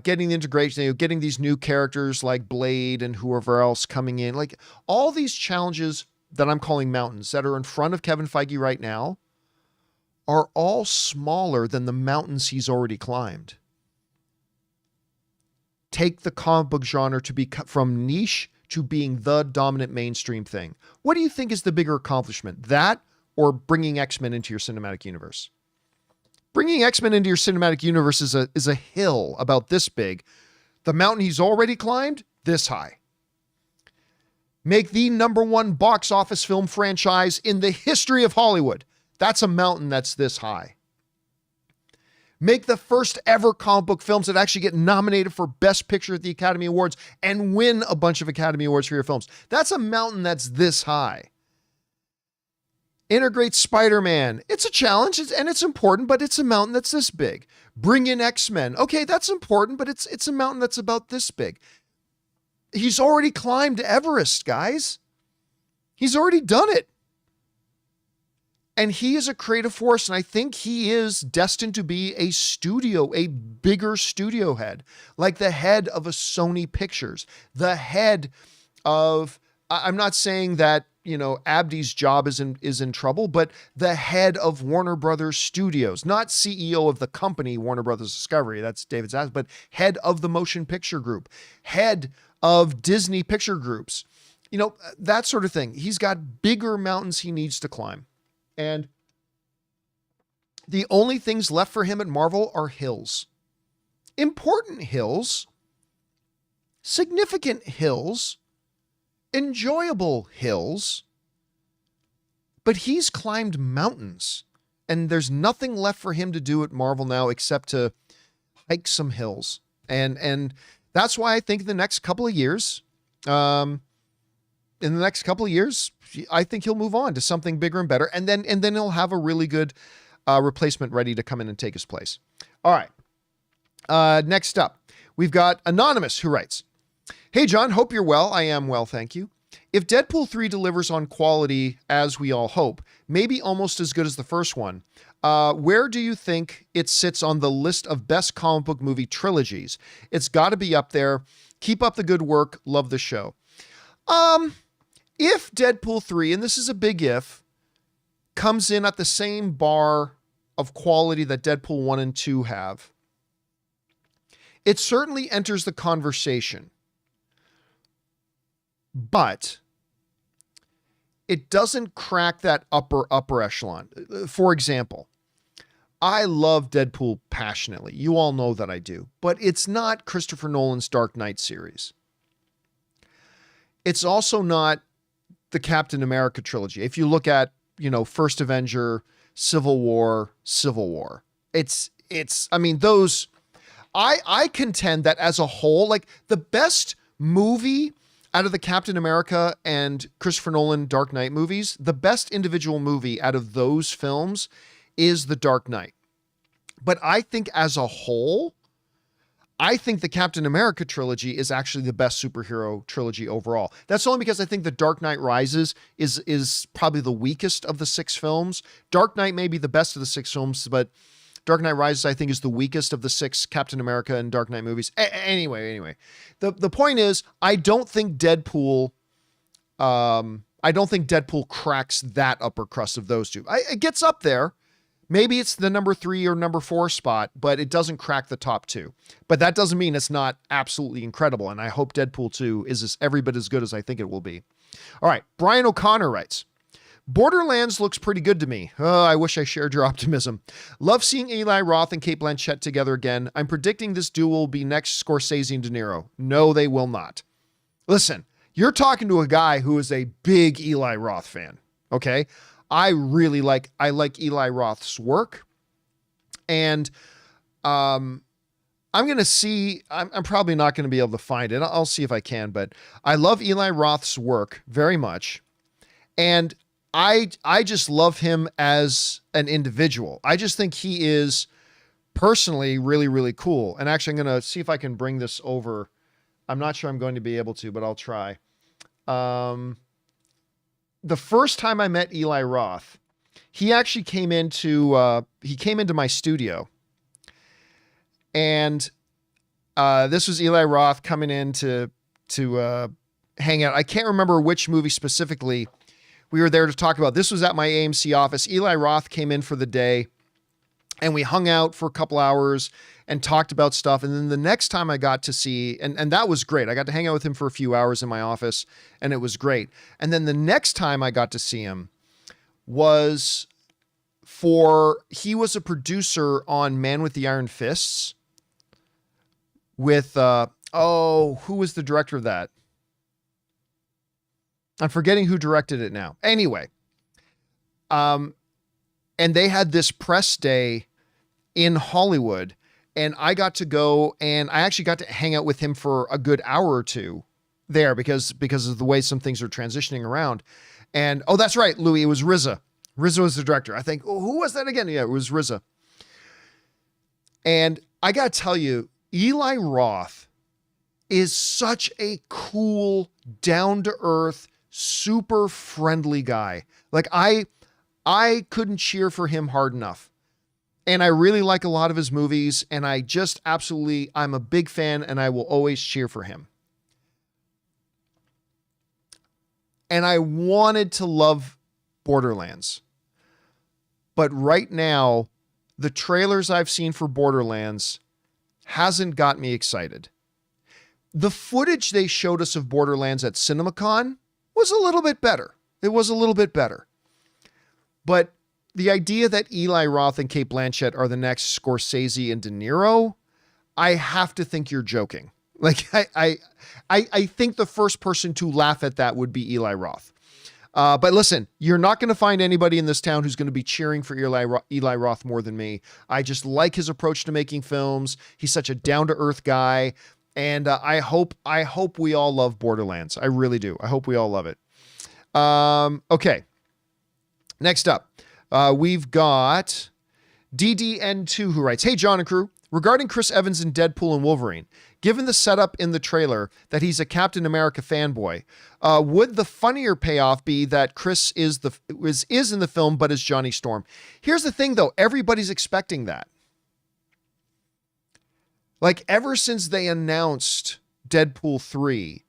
getting the integration, getting these new characters like Blade and whoever else coming in, like all these challenges that I'm calling mountains that are in front of Kevin Feige right now are all smaller than the mountains he's already climbed. Take the comic book genre to be from niche to being the dominant mainstream thing. What do you think is the bigger accomplishment? That or bringing X-Men into your cinematic universe? Bringing X-Men into your cinematic universe is a hill about this big. The mountain he's already climbed, this high. Make the #1 box office film franchise in the history of Hollywood. That's a mountain that's this high. Make the first ever comic book films that actually get nominated for Best Picture at the Academy Awards and win a bunch of Academy Awards for your films. That's a mountain that's this high. Integrate Spider-Man. It's a challenge and it's important, but it's a mountain that's this big. Bring in X-Men. Okay, that's important, but it's a mountain that's about this big. He's already climbed Everest, guys. He's already done it. And he is a creative force, and I think he is destined to be a bigger studio head, like the head of a Sony Pictures, the head of, I'm not saying that, Abdi's job is in trouble, but the head of Warner Brothers Studios, not CEO of the company, Warner Brothers Discovery, that's David Zaslav, but head of the Motion Picture Group, head of Disney Picture Groups, that sort of thing. He's got bigger mountains he needs to climb. And the only things left for him at Marvel are hills. Important hills, significant hills, enjoyable hills. But he's climbed mountains, and there's nothing left for him to do at Marvel now except to hike some hills. And that's why I think the next couple of years, I think he'll move on to something bigger and better. And then he'll have a really good replacement ready to come in and take his place. All right. Next up, we've got Anonymous, who writes, "Hey, John, hope you're well. I am well, thank you. If Deadpool 3 delivers on quality, as we all hope, maybe almost as good as the first one, where do you think it sits on the list of best comic book movie trilogies? It's got to be up there. Keep up the good work. Love the show." If Deadpool 3, and this is a big if, comes in at the same bar of quality that Deadpool 1 and 2 have, it certainly enters the conversation. But it doesn't crack that upper echelon. For example, I love Deadpool passionately. You all know that I do. But it's not Christopher Nolan's Dark Knight series. It's also not the Captain America trilogy. If you look at, First Avenger, Civil War. I contend that as a whole, like the best movie out of the Captain America and Christopher Nolan Dark Knight movies, the best individual movie out of those films is The Dark Knight. But I think as a whole, I think the Captain America trilogy is actually the best superhero trilogy overall. That's only because I think The Dark Knight Rises is probably the weakest of the 6 films. Dark Knight may be the best of the 6 films, but Dark Knight Rises, I think, is the weakest of the 6 Captain America and Dark Knight movies. Anyway. The point is, I don't think Deadpool cracks that upper crust of those two. It gets up there. Maybe it's the number 3 or number 4 spot, but it doesn't crack the top 2. But that doesn't mean it's not absolutely incredible. And I hope Deadpool 2 is every bit as good as I think it will be. All right. Brian O'Connor writes, "Borderlands looks pretty good to me. Oh, I wish I shared your optimism. Love seeing Eli Roth and Cate Blanchett together again. I'm predicting this duo will be next Scorsese and De Niro. No, they will not." Listen, you're talking to a guy who is a big Eli Roth fan. Okay. I like Eli Roth's work, and I'm going to see, I'm probably not going to be able to find it. I'll see if I can, but I love Eli Roth's work very much. And I just love him as an individual. I just think he is personally really, really cool. And actually, I'm going to see if I can bring this over. I'm not sure I'm going to be able to, but I'll try. The first time I met Eli Roth, he actually came into my studio, and this was Eli Roth coming in to hang out. I can't remember which movie specifically we were there to talk about. This was at my AMC office. Eli Roth came in for the day, and we hung out for a couple hours and talked about stuff. And then the next time I got to see, and that was great. I got to hang out with him for a few hours in my office, and it was great. And then the next time I got to see him was he was a producer on Man with the Iron Fists with, who was the director of that? I'm forgetting who directed it now. Anyway, and they had this press day in Hollywood, and I got to go, and I actually got to hang out with him for a good hour or two there because of the way some things are transitioning around. And, oh, that's right, Louis, it was RZA. RZA was the director. I think, oh, who was that again? Yeah, it was RZA. And I got to tell you, Eli Roth is such a cool, down-to-earth, super friendly guy. Like, I couldn't cheer for him hard enough. And I really like a lot of his movies, and I just absolutely, I'm a big fan, and I will always cheer for him. And I wanted to love Borderlands. But right now, the trailers I've seen for Borderlands hasn't got me excited. The footage they showed us of Borderlands at CinemaCon was a little bit better. It was a little bit better. But the idea that Eli Roth and Cate Blanchett are the next Scorsese and De Niro, I have to think you're joking. Like, I think the first person to laugh at that would be Eli Roth. But listen, you're not going to find anybody in this town who's going to be cheering for Eli Roth more than me. I just like his approach to making films. He's such a down-to-earth guy. And I hope we all love Borderlands. I really do. I hope we all love it. Okay. Next up, we've got DDN2 who writes, "Hey, John and crew, regarding Chris Evans in Deadpool and Wolverine, given the setup in the trailer that he's a Captain America fanboy, would the funnier payoff be that Chris is in the film but is Johnny Storm?" Here's the thing, though. Everybody's expecting that. Like, ever since they announced Deadpool 3,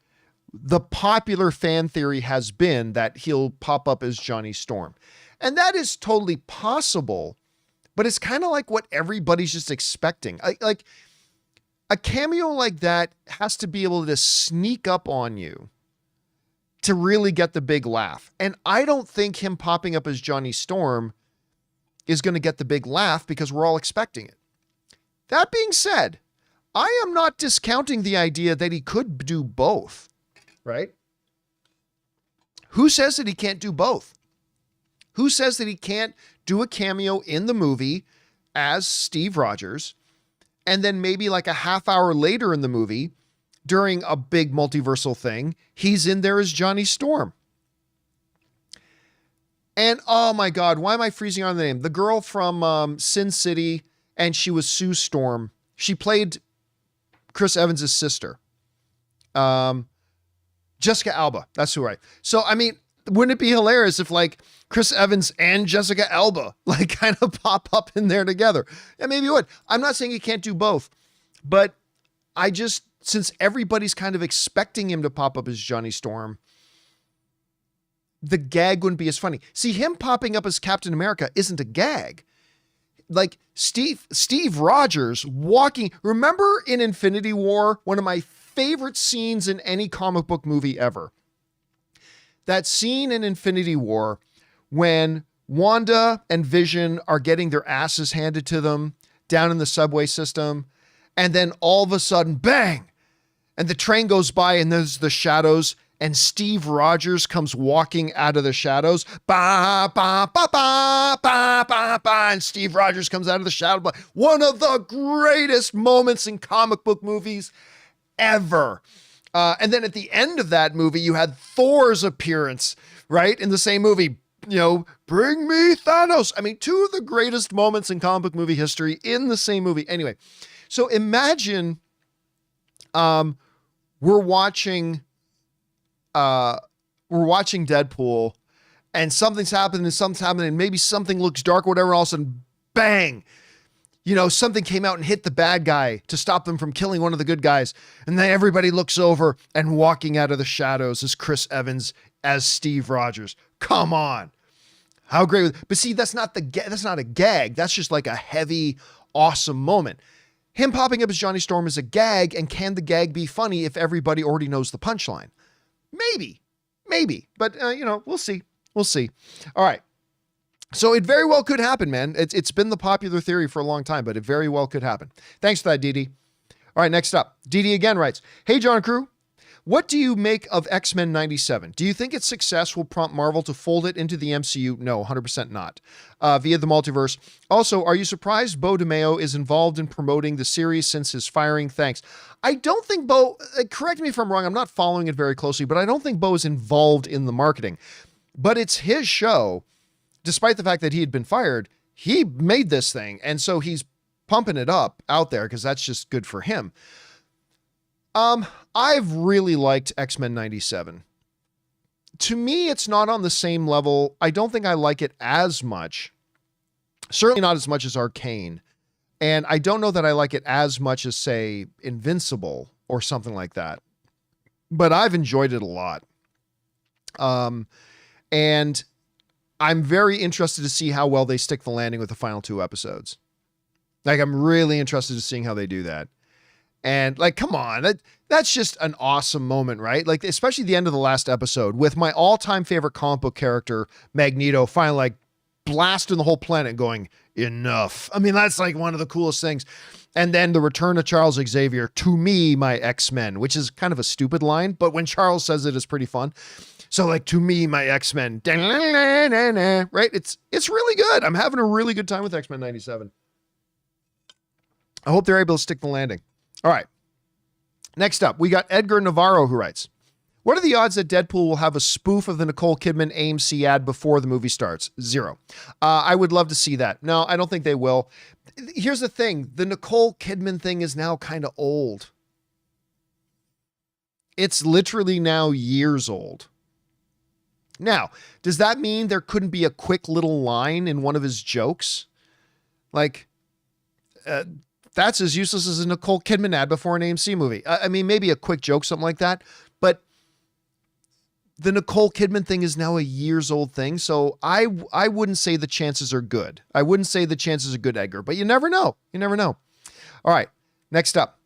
the popular fan theory has been that he'll pop up as Johnny Storm. And that is totally possible, but it's kind of like what everybody's just expecting. Like, a cameo like that has to be able to sneak up on you to really get the big laugh. And I don't think him popping up as Johnny Storm is going to get the big laugh because we're all expecting it. That being said, I am not discounting the idea that he could do both, right? Who says that he can't do both? Who says that he can't do a cameo in the movie as Steve Rogers, and then maybe like a half hour later in the movie, during a big multiversal thing, he's in there as Johnny Storm? And oh my God, why am I freezing on the name? The girl from Sin City, and she was Sue Storm. She played Chris Evans' sister. Jessica Alba. That's who So, I mean, wouldn't it be hilarious if like Chris Evans and Jessica Alba like kind of pop up in there together? Yeah, maybe it would. I'm not saying he can't do both, but I just, since everybody's kind of expecting him to pop up as Johnny Storm, the gag wouldn't be as funny. See, him popping up as Captain America isn't a gag. Like Steve Rogers walking. Remember in Infinity War, one of my favorite scenes in any comic book movie ever. That scene in Infinity War when Wanda and Vision are getting their asses handed to them down in the subway system. And then all of a sudden, bang, and the train goes by and there's the shadows and Steve Rogers comes walking out of the shadows. Ba, ba, ba, ba, ba, ba, ba, and Steve Rogers comes out of the shadow. One of the greatest moments in comic book movies ever. And then at the end of that movie, you had Thor's appearance, right? In the same movie, you know, bring me Thanos. I mean, two of the greatest moments in comic book movie history in the same movie. Anyway, so imagine we're watching Deadpool and something's happening and maybe something looks dark or whatever, and all of a sudden, bang, you know, something came out and hit the bad guy to stop them from killing one of the good guys. And then everybody looks over and walking out of the shadows is Chris Evans as Steve Rogers. Come on. How great. But see, that's not a gag. That's just like a heavy, awesome moment. Him popping up as Johnny Storm is a gag. And can the gag be funny if everybody already knows the punchline? Maybe. But, you know, we'll see. All right. So it very well could happen, man. It's been the popular theory for a long time, but it very well could happen. Thanks for that, Dee. All right, next up. Dee again writes, "Hey, John and crew. What do you make of X-Men 97? Do you think its success will prompt Marvel to fold it into the MCU? No, 100% not. Via the multiverse. Also, are you surprised Bo DeMeo is involved in promoting the series since his firing? Thanks. I don't think Bo, correct me if I'm wrong, I'm not following it very closely, but I don't think Bo is involved in the marketing. But it's his show, despite the fact that he had been fired. He made this thing, and so he's pumping it up out there because that's just good for him. I've really liked X-Men 97. To me, it's not on the same level. I don't think I like it as much. Certainly not as much as Arcane. And I don't know that I like it as much as, say, Invincible or something like that. But I've enjoyed it a lot. And I'm very interested to see how well they stick the landing with the final 2 episodes. Like, I'm really interested in seeing how they do that. And like, come on, that's just an awesome moment, right? Like, especially the end of the last episode with my all-time favorite comic book character, Magneto, finally like blasting the whole planet going, enough. I mean, that's like one of the coolest things. And then the return of Charles Xavier, to me, my X-Men, which is kind of a stupid line, but when Charles says it, it's pretty fun. So like, to me, my X-Men, right? It's really good. I'm having a really good time with X-Men 97. I hope they're able to stick the landing. All right. Next up, we got Edgar Navarro, who writes, what are the odds that Deadpool will have a spoof of the Nicole Kidman AMC ad before the movie starts? 0. I would love to see that. No, I don't think they will. Here's the thing. The Nicole Kidman thing is now kind of old. It's literally now years old. Now, does that mean there couldn't be a quick little line in one of his jokes? Like, that's as useless as a Nicole Kidman ad before an AMC movie. I mean, maybe a quick joke, something like that. But the Nicole Kidman thing is now a years old thing. So I wouldn't say the chances are good. I wouldn't say the chances are good, Edgar, but you never know. You never know. All right. Next up.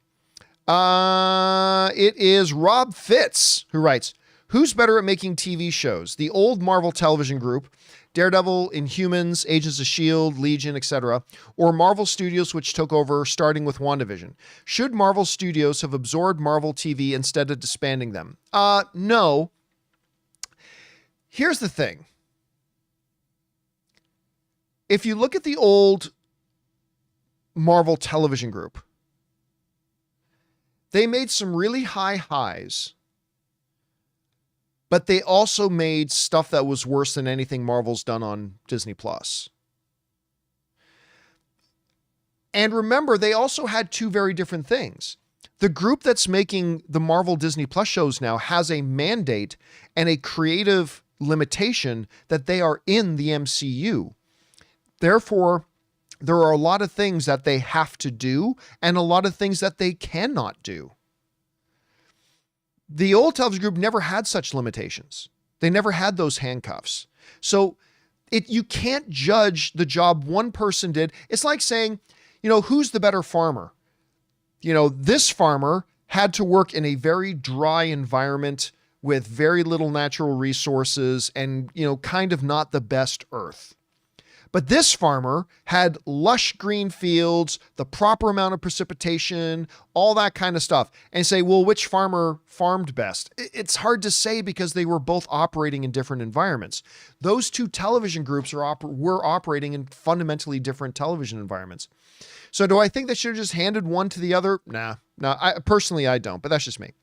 It is Rob Fitz who writes, who's better at making TV shows? The old Marvel television group, Daredevil, Inhumans, Agents of S.H.I.E.L.D., Legion, etc., or Marvel Studios, which took over starting with WandaVision? Should Marvel Studios have absorbed Marvel TV instead of disbanding them? No. Here's the thing. If you look at the old Marvel television group, they made some really high highs, but they also made stuff that was worse than anything Marvel's done on Disney Plus. And remember, they also had 2 very different things. The group that's making the Marvel Disney Plus shows now has a mandate and a creative limitation that they are in the MCU. Therefore, there are a lot of things that they have to do and a lot of things that they cannot do. The old television group never had such limitations. They never had those handcuffs. So you can't judge the job one person did. It's like saying, who's the better farmer? This farmer had to work in a very dry environment with very little natural resources and, kind of not the best earth. But this farmer had lush green fields, the proper amount of precipitation, all that kind of stuff. And say, well, which farmer farmed best? It's hard to say because they were both operating in different environments. Those 2 television groups were operating in fundamentally different television environments. So do I think they should have just handed one to the other? Nah. Personally, I don't, but that's just me.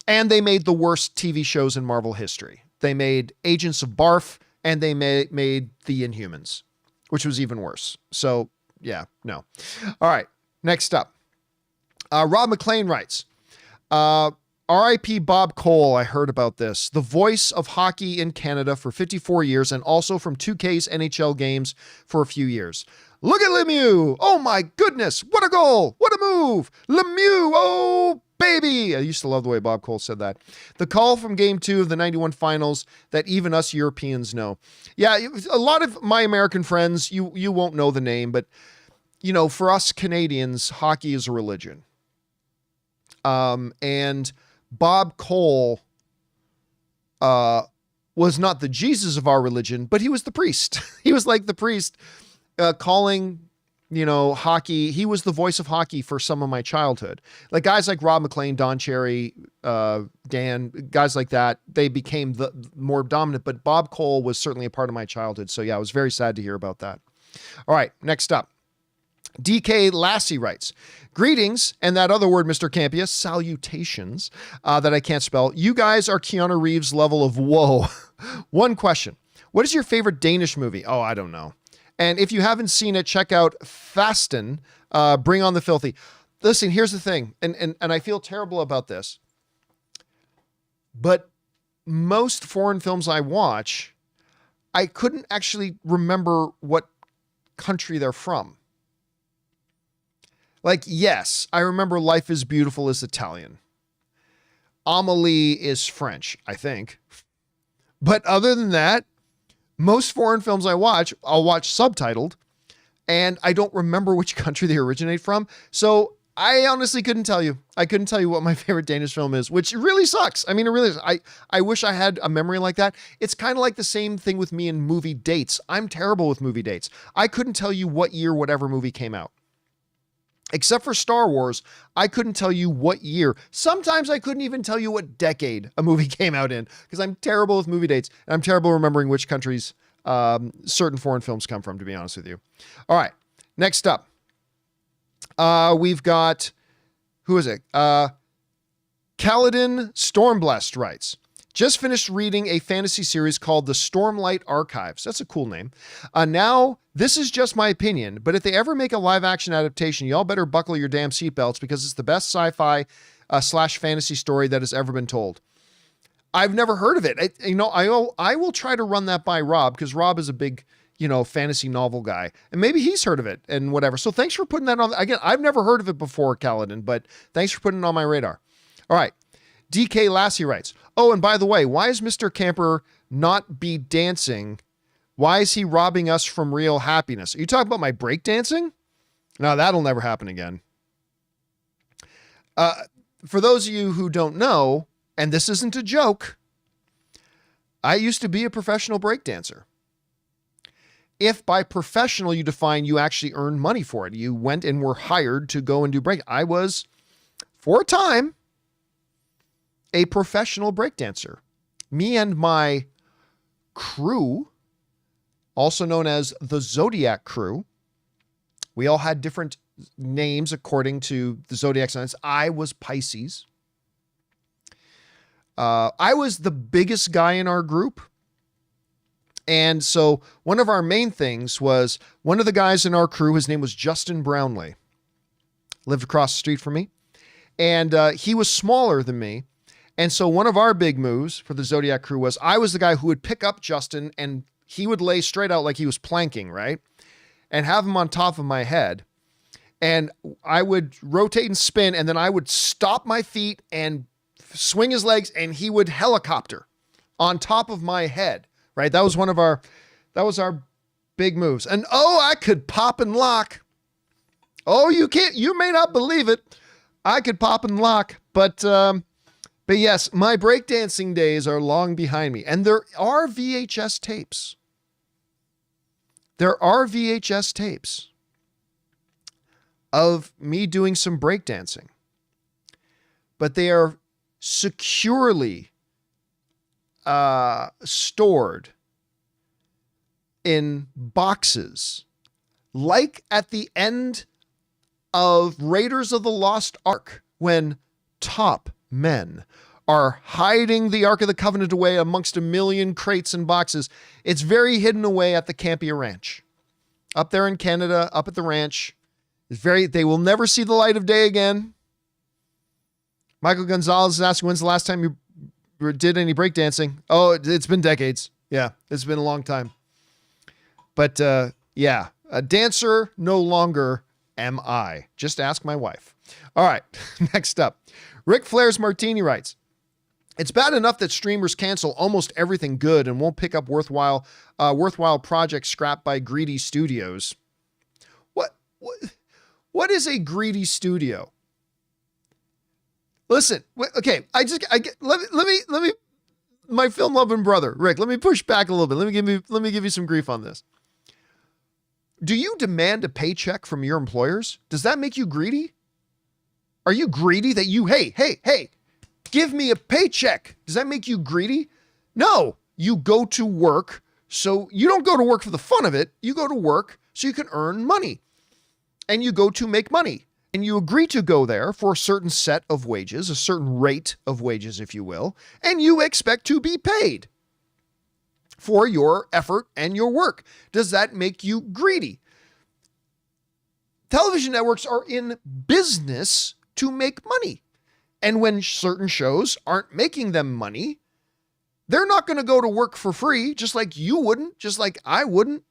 And they made the worst TV shows in Marvel history. They made Agents of Barf, and they made the Inhumans, which was even worse. So, yeah, no. All right, next up. Rob McLean writes, R.I.P. Bob Cole, I heard about this. The voice of hockey in Canada for 54 years and also from 2K's NHL games for a few years. Look at Lemieux. Oh, my goodness. What a goal. What a move. Lemieux. Oh, baby. I used to love the way Bob Cole said that. The call from Game 2 of the 91 finals that even us Europeans know. Yeah, a lot of my American friends, you won't know the name, but, for us Canadians, hockey is a religion. And Bob Cole was not the Jesus of our religion, but he was the priest. He was like the priest calling hockey. He was the voice of hockey for some of my childhood. Like guys like Rob McClain, Don Cherry, Dan, guys like that, they became the more dominant, but Bob Cole was certainly a part of my childhood. So yeah, I was very sad to hear about that. All right, next up. DK Lassie writes, greetings, and that other word, Mr. Campea, salutations, that I can't spell. You guys are Keanu Reeves level of whoa. One question. What is your favorite Danish movie? Oh, I don't know. And if you haven't seen it, check out Fasten, Bring on the Filthy. Listen, here's the thing, and I feel terrible about this, but most foreign films I watch, I couldn't actually remember what country they're from. Like, yes, I remember Life is Beautiful is Italian. Amélie is French, I think. But other than that, most foreign films I'll watch subtitled, and I don't remember which country they originate from. So I honestly couldn't tell you. I couldn't tell you what my favorite Danish film is, which really sucks. I mean, it really is. I wish I had a memory like that. It's kind of like the same thing with me in movie dates. I'm terrible with movie dates. I couldn't tell you what year whatever movie came out. Except for Star Wars, I couldn't tell you what year. Sometimes I couldn't even tell you what decade a movie came out in because I'm terrible with movie dates and I'm terrible remembering which countries certain foreign films come from, to be honest with you. All right, next up. We've got, who is it? Kaladin Stormblessed writes, just finished reading a fantasy series called The Stormlight Archives. That's a cool name. Now, this is just my opinion, but if they ever make a live action adaptation, y'all better buckle your damn seatbelts because it's the best sci-fi / fantasy story that has ever been told. I've never heard of it. I will try to run that by Rob because Rob is a big, fantasy novel guy, and maybe he's heard of it and whatever. So thanks for putting that on. Again, I've never heard of it before, Kaladin, but thanks for putting it on my radar. All right. DK Lassie writes, oh, and by the way, why is Mr. Camper not be dancing? Why is he robbing us from real happiness? Are you talking about my break dancing? No, that'll never happen again. For those of you who don't know, and this isn't a joke, I used to be a professional break dancer. If by professional you define you actually earned money for it, you went and were hired to go and do break. I was, for a time, a professional breakdancer. Me and my crew, also known as the Zodiac Crew, we all had different names according to the Zodiac signs. I was Pisces. I was the biggest guy in our group. And so one of our main things was one of the guys in our crew, his name was Justin Brownlee, lived across the street from me. And he was smaller than me. And so one of our big moves for the Zodiac Crew was I was the guy who would pick up Justin and he would lay straight out like he was planking, right? And have him on top of my head. And I would rotate and spin and then I would stop my feet and swing his legs and he would helicopter on top of my head, right? That was our big moves. And I could pop and lock. Oh, you may not believe it. I could pop and lock, but yes, my breakdancing days are long behind me. And there are VHS tapes. There are VHS tapes of me doing some breakdancing. But they are securely stored in boxes. Like at the end of Raiders of the Lost Ark, when top men are hiding the Ark of the Covenant away amongst a million crates and boxes. It's very hidden away at the Campea Ranch. Up there in Canada, up at the ranch. They will never see the light of day again. Michael Gonzalez is asking, when's the last time you did any breakdancing? Oh, it's been decades. Yeah, it's been a long time. But yeah, a dancer no longer am I. Just ask my wife. All right, next up. Ric Flair's Martini writes, it's bad enough that streamers cancel almost everything good and won't pick up worthwhile projects scrapped by greedy studios. What is a greedy studio? Listen, okay, let me, my film loving brother, Rick, let me push back a little bit. Let me give you some grief on this. Do you demand a paycheck from your employers? Does that make you greedy? Are you greedy that hey, give me a paycheck? Does that make you greedy? No, you go to work. So you don't go to work for the fun of it. You go to work so you can earn money, and you go to make money, and you agree to go there for a certain set of wages, a certain rate of wages, if you will, and you expect to be paid for your effort and your work. Does that make you greedy? Television networks are in business to make money. And when certain shows aren't making them money, they're not going to go to work for free, just like you wouldn't, just like I wouldn't.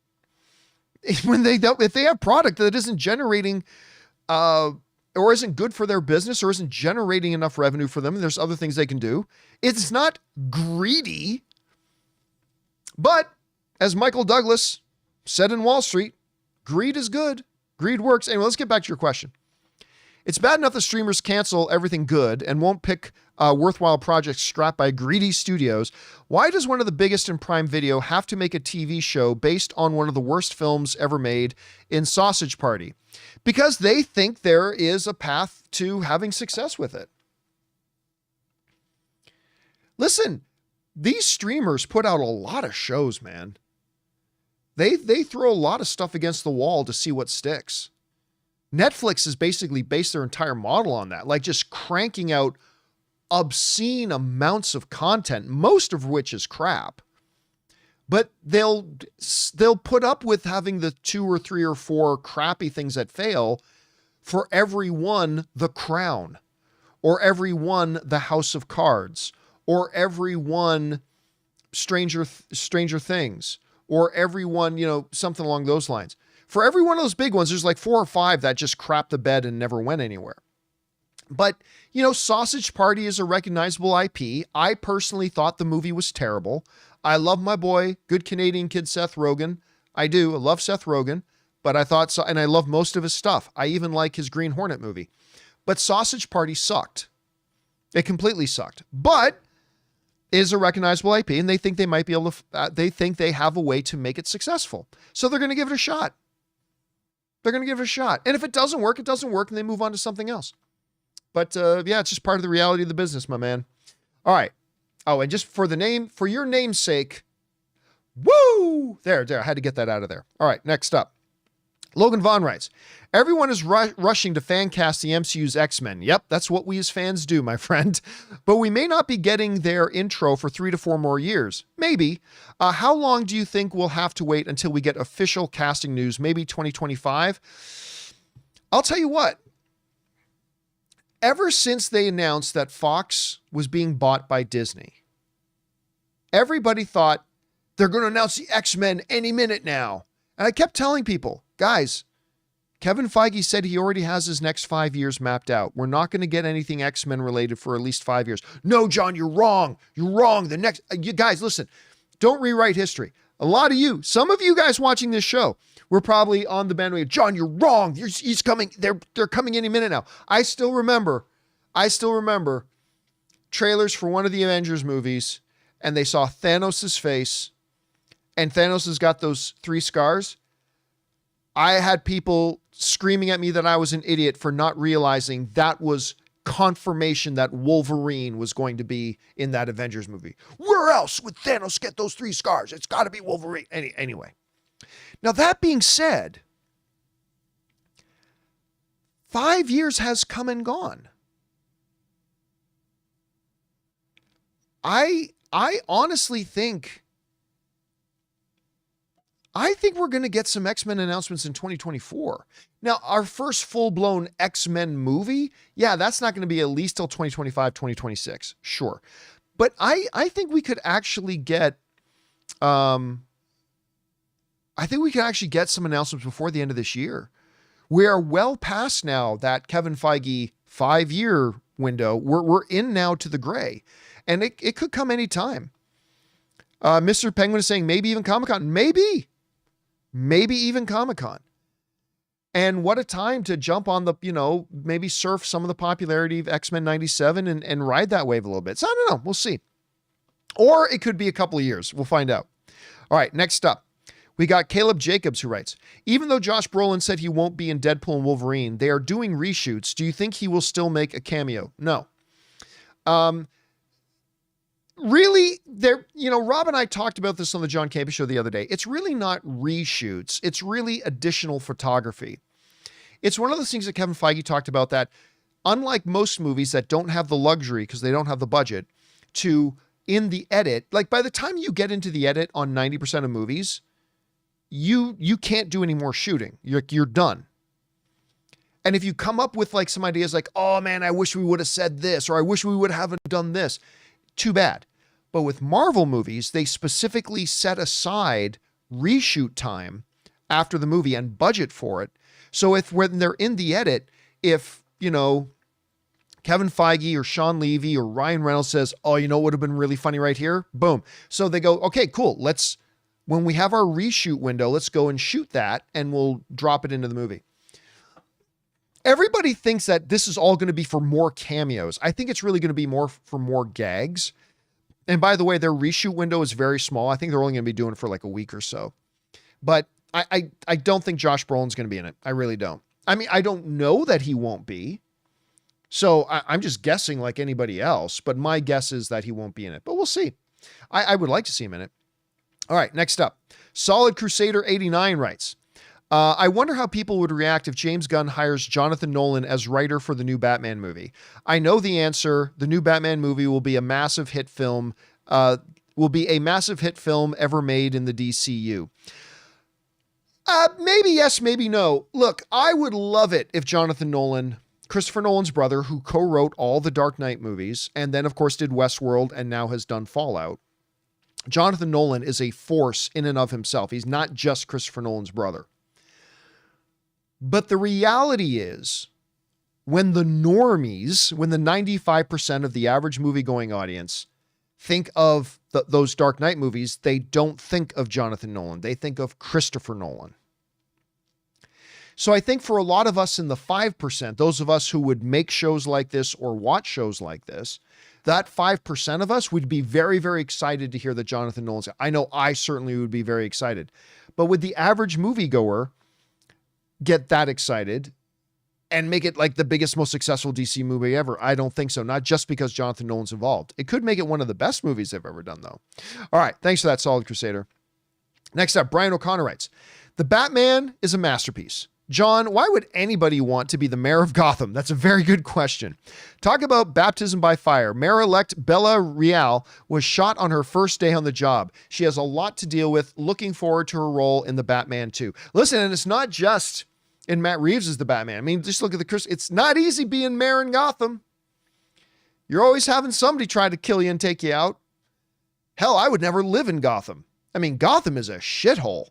If they have product that isn't generating or isn't good for their business or isn't generating enough revenue for them, and there's other things they can do, it's not greedy. But as Michael Douglas said in Wall Street, greed is good. Greed works. Anyway, let's get back to your question. It's bad enough that streamers cancel everything good and won't pick worthwhile projects strapped by greedy studios. Why does one of the biggest in Prime Video have to make a TV show based on one of the worst films ever made in Sausage Party? Because they think there is a path to having success with it. Listen, these streamers put out a lot of shows, man. They throw a lot of stuff against the wall to see what sticks. Netflix has basically based their entire model on that, like just cranking out obscene amounts of content, most of which is crap. But they'll put up with having the 2 or 3 or 4 crappy things that fail for every one The Crown, or every one The House of Cards, or every one Stranger Things, or every one, something along those lines. For every one of those big ones, there's like 4 or 5 that just crapped the bed and never went anywhere. But, Sausage Party is a recognizable IP. I personally thought the movie was terrible. I love my boy, good Canadian kid, Seth Rogen. I do. I love Seth Rogen, but I thought so. And I love most of his stuff. I even like his Green Hornet movie, but Sausage Party sucked. It completely sucked, but it is a recognizable IP, and they think they might be able to, they think they have a way to make it successful. So they're going to give it a shot. They're going to give it a shot. And if it doesn't work, it doesn't work, and they move on to something else. But yeah, it's just part of the reality of the business, my man. All right. Oh, and just for your name's sake, woo! There, I had to get that out of there. All right, next up. Logan Vaughn writes, everyone is rushing to fan cast the MCU's X-Men. Yep, that's what we as fans do, my friend. But we may not be getting their intro for 3 to 4 more years. Maybe. How long do you think we'll have to wait until we get official casting news? Maybe 2025? I'll tell you what. Ever since they announced that Fox was being bought by Disney, everybody thought they're going to announce the X-Men any minute now. And I kept telling people, guys, Kevin Feige said he already has his next 5 years mapped out. We're not going to get anything X-Men related for at least 5 years. No, John, you're wrong. You're wrong. You guys, listen, don't rewrite history. Some of you guys watching this show were probably on the bandwagon. John, you're wrong. He's coming. They're coming any minute now. I still remember trailers for one of the Avengers movies, and they saw Thanos' face, and Thanos has got those 3 scars. I had people screaming at me that I was an idiot for not realizing that was confirmation that Wolverine was going to be in that Avengers movie. Where else would Thanos get those 3 scars? It's got to be Wolverine. Anyway. Now, that being said, 5 years has come and gone. I honestly think we're going to get some X-Men announcements in 2024. Now, our first full-blown X-Men movie, yeah, that's not going to be at least till 2025, 2026. Sure. But I think we could actually get, some announcements before the end of this year. We are well past now that Kevin Feige 5-year window. We're in now to the gray, and it could come anytime. Mr. Penguin is saying maybe even Comic-Con. Maybe even Comic-Con. And what a time to jump on the, maybe surf some of the popularity of X-Men 97 and ride that wave a little bit. So I don't know. We'll see. Or it could be a couple of years. We'll find out. All right, next up. We got Caleb Jacobs who writes, even though Josh Brolin said he won't be in Deadpool and Wolverine, they are doing reshoots. Do you think he will still make a cameo? No. Really, Rob and I talked about this on the John Campea Show the other day. It's really not reshoots. It's really additional photography. It's one of those things that Kevin Feige talked about, that unlike most movies that don't have the luxury because they don't have the budget to, in the edit, like by the time you get into the edit on 90% of movies, you can't do any more shooting. You're done. And if you come up with like some ideas like, oh man, I wish we would have said this, or I wish we would haven't done this, too bad. But with Marvel movies, they specifically set aside reshoot time after the movie and budget for it. So if when they're in the edit, if, Kevin Feige or Sean Levy or Ryan Reynolds says, oh, what would have been really funny right here? Boom. So they go, okay, cool. When we have our reshoot window, let's go and shoot that and we'll drop it into the movie. Everybody thinks that this is all going to be for more cameos. I think it's really going to be more for more gags. And by the way, their reshoot window is very small. I think they're only going to be doing it for like a week or so. But I don't think Josh Brolin's going to be in it. I really don't. I mean, I don't know that he won't be. So I'm just guessing like anybody else. But my guess is that he won't be in it. But we'll see. I would like to see him in it. All right, next up. Solid Crusader 89 writes, I wonder how people would react if James Gunn hires Jonathan Nolan as writer for the new Batman movie. I know the answer. The new Batman movie will be a massive hit film, ever made in the DCU. Maybe yes, maybe no. Look, I would love it if Jonathan Nolan, Christopher Nolan's brother, who co-wrote all the Dark Knight movies, and then of course did Westworld and now has done Fallout. Jonathan Nolan is a force in and of himself. He's not just Christopher Nolan's brother. But the reality is, when the normies, when the 95% of the average movie-going audience think of those Dark Knight movies, they don't think of Jonathan Nolan. They think of Christopher Nolan. So I think for a lot of us in the 5%, those of us who would make shows like this or watch shows like this, that 5% of us would be very, very excited to hear that Jonathan Nolan's. I know I certainly would be very excited. But would the average moviegoer get that excited and make it like the biggest, most successful DC movie ever? I don't think so. Not just because Jonathan Nolan's involved. It could make it one of the best movies they've ever done, though. All right. Thanks for that, Solid Crusader. Next up, Brian O'Connor writes, the Batman is a masterpiece. John, why would anybody want to be the mayor of Gotham? That's a very good question. Talk about baptism by fire. Mayor-elect Bella Real was shot on her first day on the job. She has a lot to deal with. Looking forward to her role in the Batman 2. Listen, and it's not just in Matt Reeves as the Batman. I mean, just look at it's not easy being mayor in Gotham. You're always having somebody try to kill you and take you out. Hell, I would never live in Gotham. I mean, Gotham is a shithole.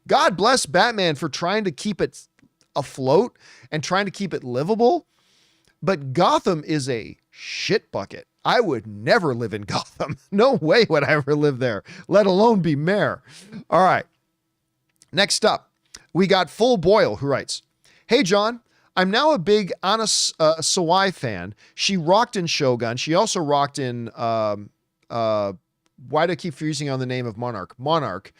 God bless Batman for trying to keep it afloat and trying to keep it livable. But Gotham is a shit bucket. I would never live in Gotham. No way would I ever live there, let alone be mayor. All right. Next up, we got Full Boyle who writes, hey, John, I'm now a big Anna Sawai fan. She rocked in Shogun. She also rocked in, why do I keep fusing on the name of Monarch?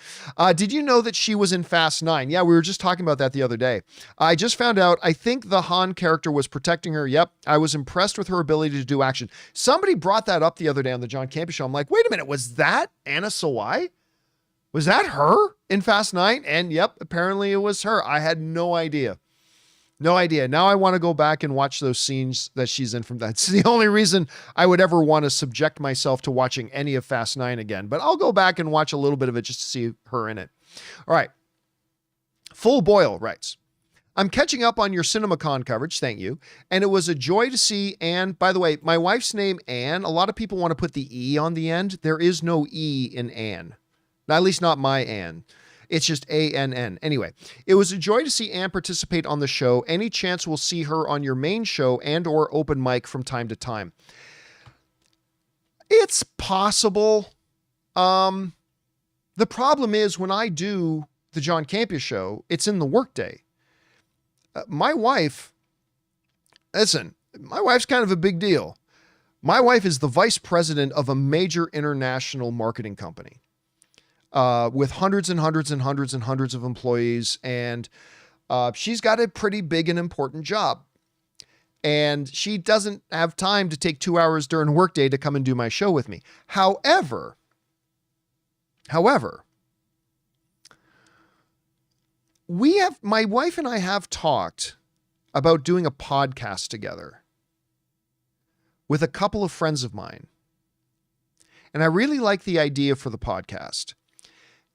Did you know that she was in Fast 9? Yeah, we were just talking about that the other day. I just found out, I think the Han character was protecting her. Yep, I was impressed with her ability to do action. Somebody brought that up the other day on the John Campea Show. I'm like, wait a minute, was that Anna Sawai? Was that her in Fast 9? And yep, apparently it was her. I had no idea. No idea. Now I want to go back and watch those scenes that she's in from that. It's the only reason I would ever want to subject myself to watching any of Fast 9 again. But I'll go back and watch a little bit of it just to see her in it. All right. Full Boyle writes, I'm catching up on your CinemaCon coverage. Thank you. And it was a joy to see Anne. By the way, my wife's name, Anne. A lot of people want to put the E on the end. There is no E in Anne. At least not my Anne. It's just ANN. Anyway, it was a joy to see Anne participate on the show. Any chance we'll see her on your main show and or open mic from time to time? It's possible. The problem is when I do the John Campea Show, it's in the workday. My wife's kind of a big deal. My wife is the vice president of a major international marketing company. with hundreds and hundreds and hundreds and hundreds of employees. And she's got a pretty big and important job. And she doesn't have time to take 2 hours during workday to come and do my show with me. However, my wife and I have talked about doing a podcast together with a couple of friends of mine. And I really like the idea for the podcast.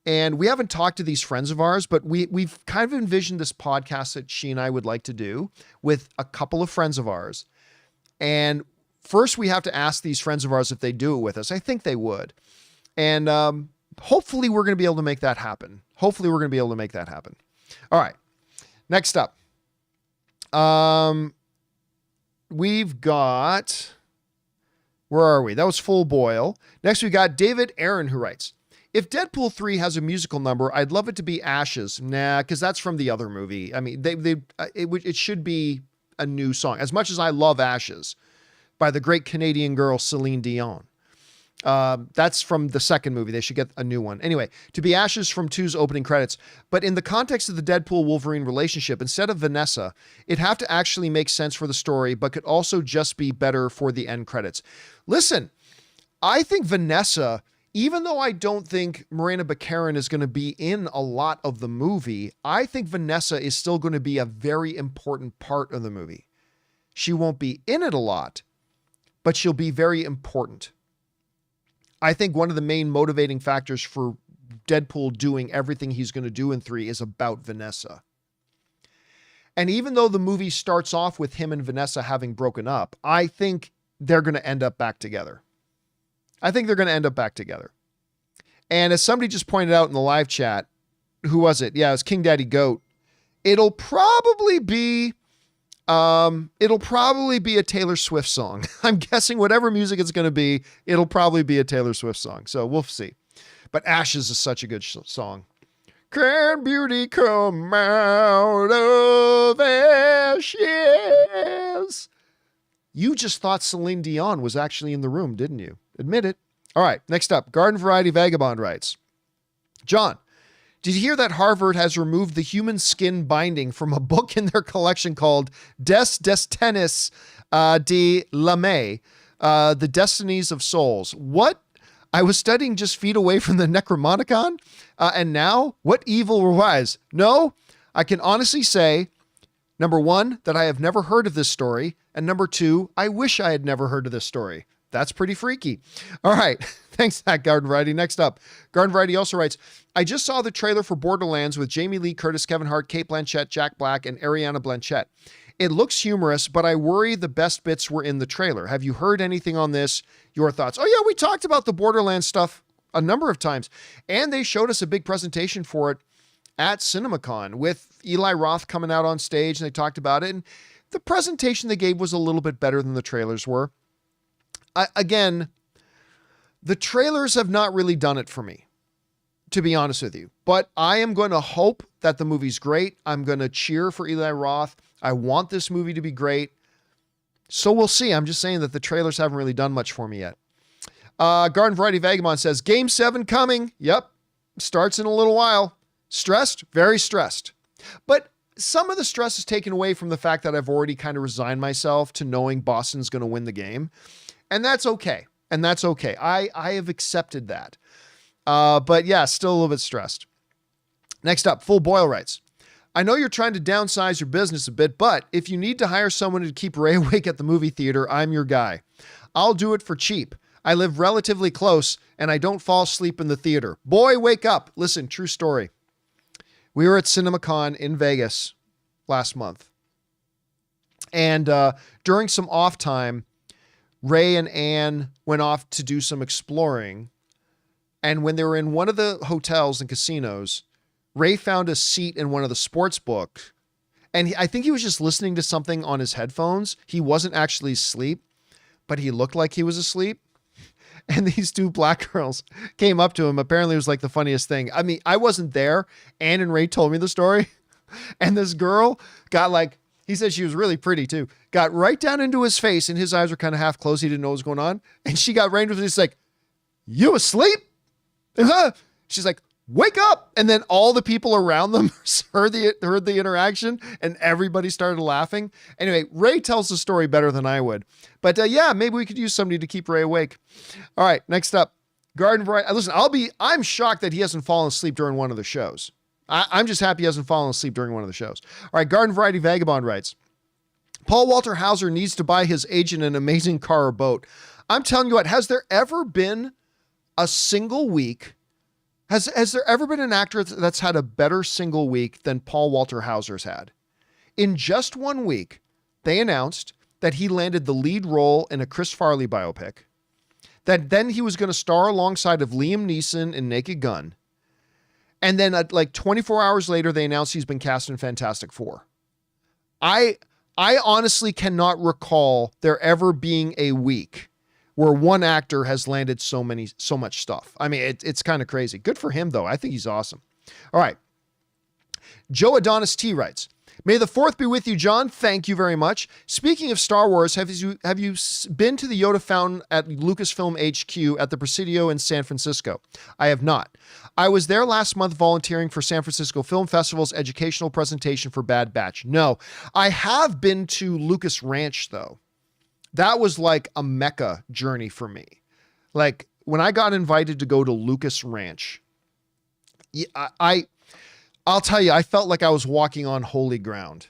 And we haven't talked to these friends of ours, but we've kind of envisioned this podcast that she and I would like to do with a couple of friends of ours. And first we have to ask these friends of ours if they do it with us. I think they would. And hopefully we're going to be able to make that happen. All right. Next up. We've got, where are we? That was Full Boil. Next we got David Aaron, who writes, if Deadpool 3 has a musical number, I'd love it to be Ashes. Nah, because that's from the other movie. I mean, it should be a new song. As much as I love Ashes by the great Canadian girl Celine Dion. That's from the second movie. They should get a new one. Anyway, to be Ashes from 2's opening credits. But in the context of the Deadpool-Wolverine relationship, instead of Vanessa, it'd have to actually make sense for the story, but could also just be better for the end credits. Listen, I think Vanessa, even though I don't think Morena Baccarin is going to be in a lot of the movie, I think Vanessa is still going to be a very important part of the movie. She won't be in it a lot, but she'll be very important. I think one of the main motivating factors for Deadpool doing everything he's going to do in 3 is about Vanessa. And even though the movie starts off with him and Vanessa having broken up, I think they're going to end up back together. And as somebody just pointed out in the live chat, who was it? Yeah, it was King Daddy Goat. It'll probably be a Taylor Swift song. I'm guessing whatever music it's going to be, it'll probably be a Taylor Swift song. So we'll see. But Ashes is such a good song. Can beauty come out of ashes? You just thought Celine Dion was actually in the room, didn't you? Admit it. All right, next up, Garden Variety Vagabond writes, John, did you hear that Harvard has removed the human skin binding from a book in their collection called Des Destinées de l'Âme, The Destinies of Souls? What? I was studying just feet away from the Necromonicon, and now, what evil were wise? No, I can honestly say, number one, that I have never heard of this story, and number two, I wish I had never heard of this story. That's pretty freaky. All right. Thanks, that Garden Variety. Next up, Garden Variety also writes, I just saw the trailer for Borderlands with Jamie Lee Curtis, Kevin Hart, Cate Blanchett, Jack Black, and Ariana Blanchett. It looks humorous, but I worry the best bits were in the trailer. Have you heard anything on this? Your thoughts? Oh yeah, we talked about the Borderlands stuff a number of times, and they showed us a big presentation for it at CinemaCon with Eli Roth coming out on stage, and they talked about it, and the presentation they gave was a little bit better than the trailers were. Again, the trailers have not really done it for me, to be honest with you. But I am going to hope that the movie's great. I'm going to cheer for Eli Roth. I want this movie to be great. So we'll see. I'm just saying that the trailers haven't really done much for me yet. Garden Variety Vagabond says, Game 7 coming. Yep. Starts in a little while. Stressed? Very stressed. But some of the stress is taken away from the fact that I've already kind of resigned myself to knowing Boston's going to win the game. And that's okay. I have accepted that. But yeah, still a little bit stressed. Next up, Full Boil writes, I know you're trying to downsize your business a bit, but if you need to hire someone to keep Ray awake at the movie theater, I'm your guy. I'll do it for cheap. I live relatively close and I don't fall asleep in the theater. Boy, wake up. Listen, true story. We were at CinemaCon in Vegas last month. And during some off time, Ray and Ann went off to do some exploring. And when they were in one of the hotels and casinos, Ray found a seat in one of the sports books. And I think he was just listening to something on his headphones. He wasn't actually asleep, but he looked like he was asleep. And these two black girls came up to him. Apparently it was like the funniest thing. I mean, I wasn't there. Ann and Ray told me the story. And this girl got like, he said she was really pretty too. Got right down into his face and his eyes were kind of half closed. He didn't know what was going on. And she got right into it. She's like, you asleep? She's like, wake up. And then all the people around them heard the interaction and everybody started laughing. Anyway, Ray tells the story better than I would. But yeah, maybe we could use somebody to keep Ray awake. All right, next up, Garden Variety. Listen, I'm shocked that he hasn't fallen asleep during one of the shows. I'm just happy he hasn't fallen asleep during one of the shows. All right, Garden Variety Vagabond writes, Paul Walter Hauser needs to buy his agent an amazing car or boat. I'm telling you what, has there ever been a single week? Has there ever been an actor that's had a better single week than Paul Walter Hauser's had? In just 1 week, they announced that he landed the lead role in a Chris Farley biopic, that then he was going to star alongside of Liam Neeson in Naked Gun. And then like 24 hours later, they announced he's been cast in Fantastic Four. I honestly cannot recall there ever being a week where one actor has landed so much stuff. I mean, it's kind of crazy. Good for him though. I think he's awesome. All right. Joe Adonis T writes, may the 4th be with you, John. Thank you very much. Speaking of Star Wars, have you been to the Yoda fountain at Lucasfilm HQ at the Presidio in San Francisco? I have not. I was there last month volunteering for San Francisco Film Festival's educational presentation for Bad Batch. No, I have been to Lucas Ranch though. That was like a Mecca journey for me. Like when I got invited to go to Lucas Ranch, I'll tell you, I felt like I was walking on holy ground.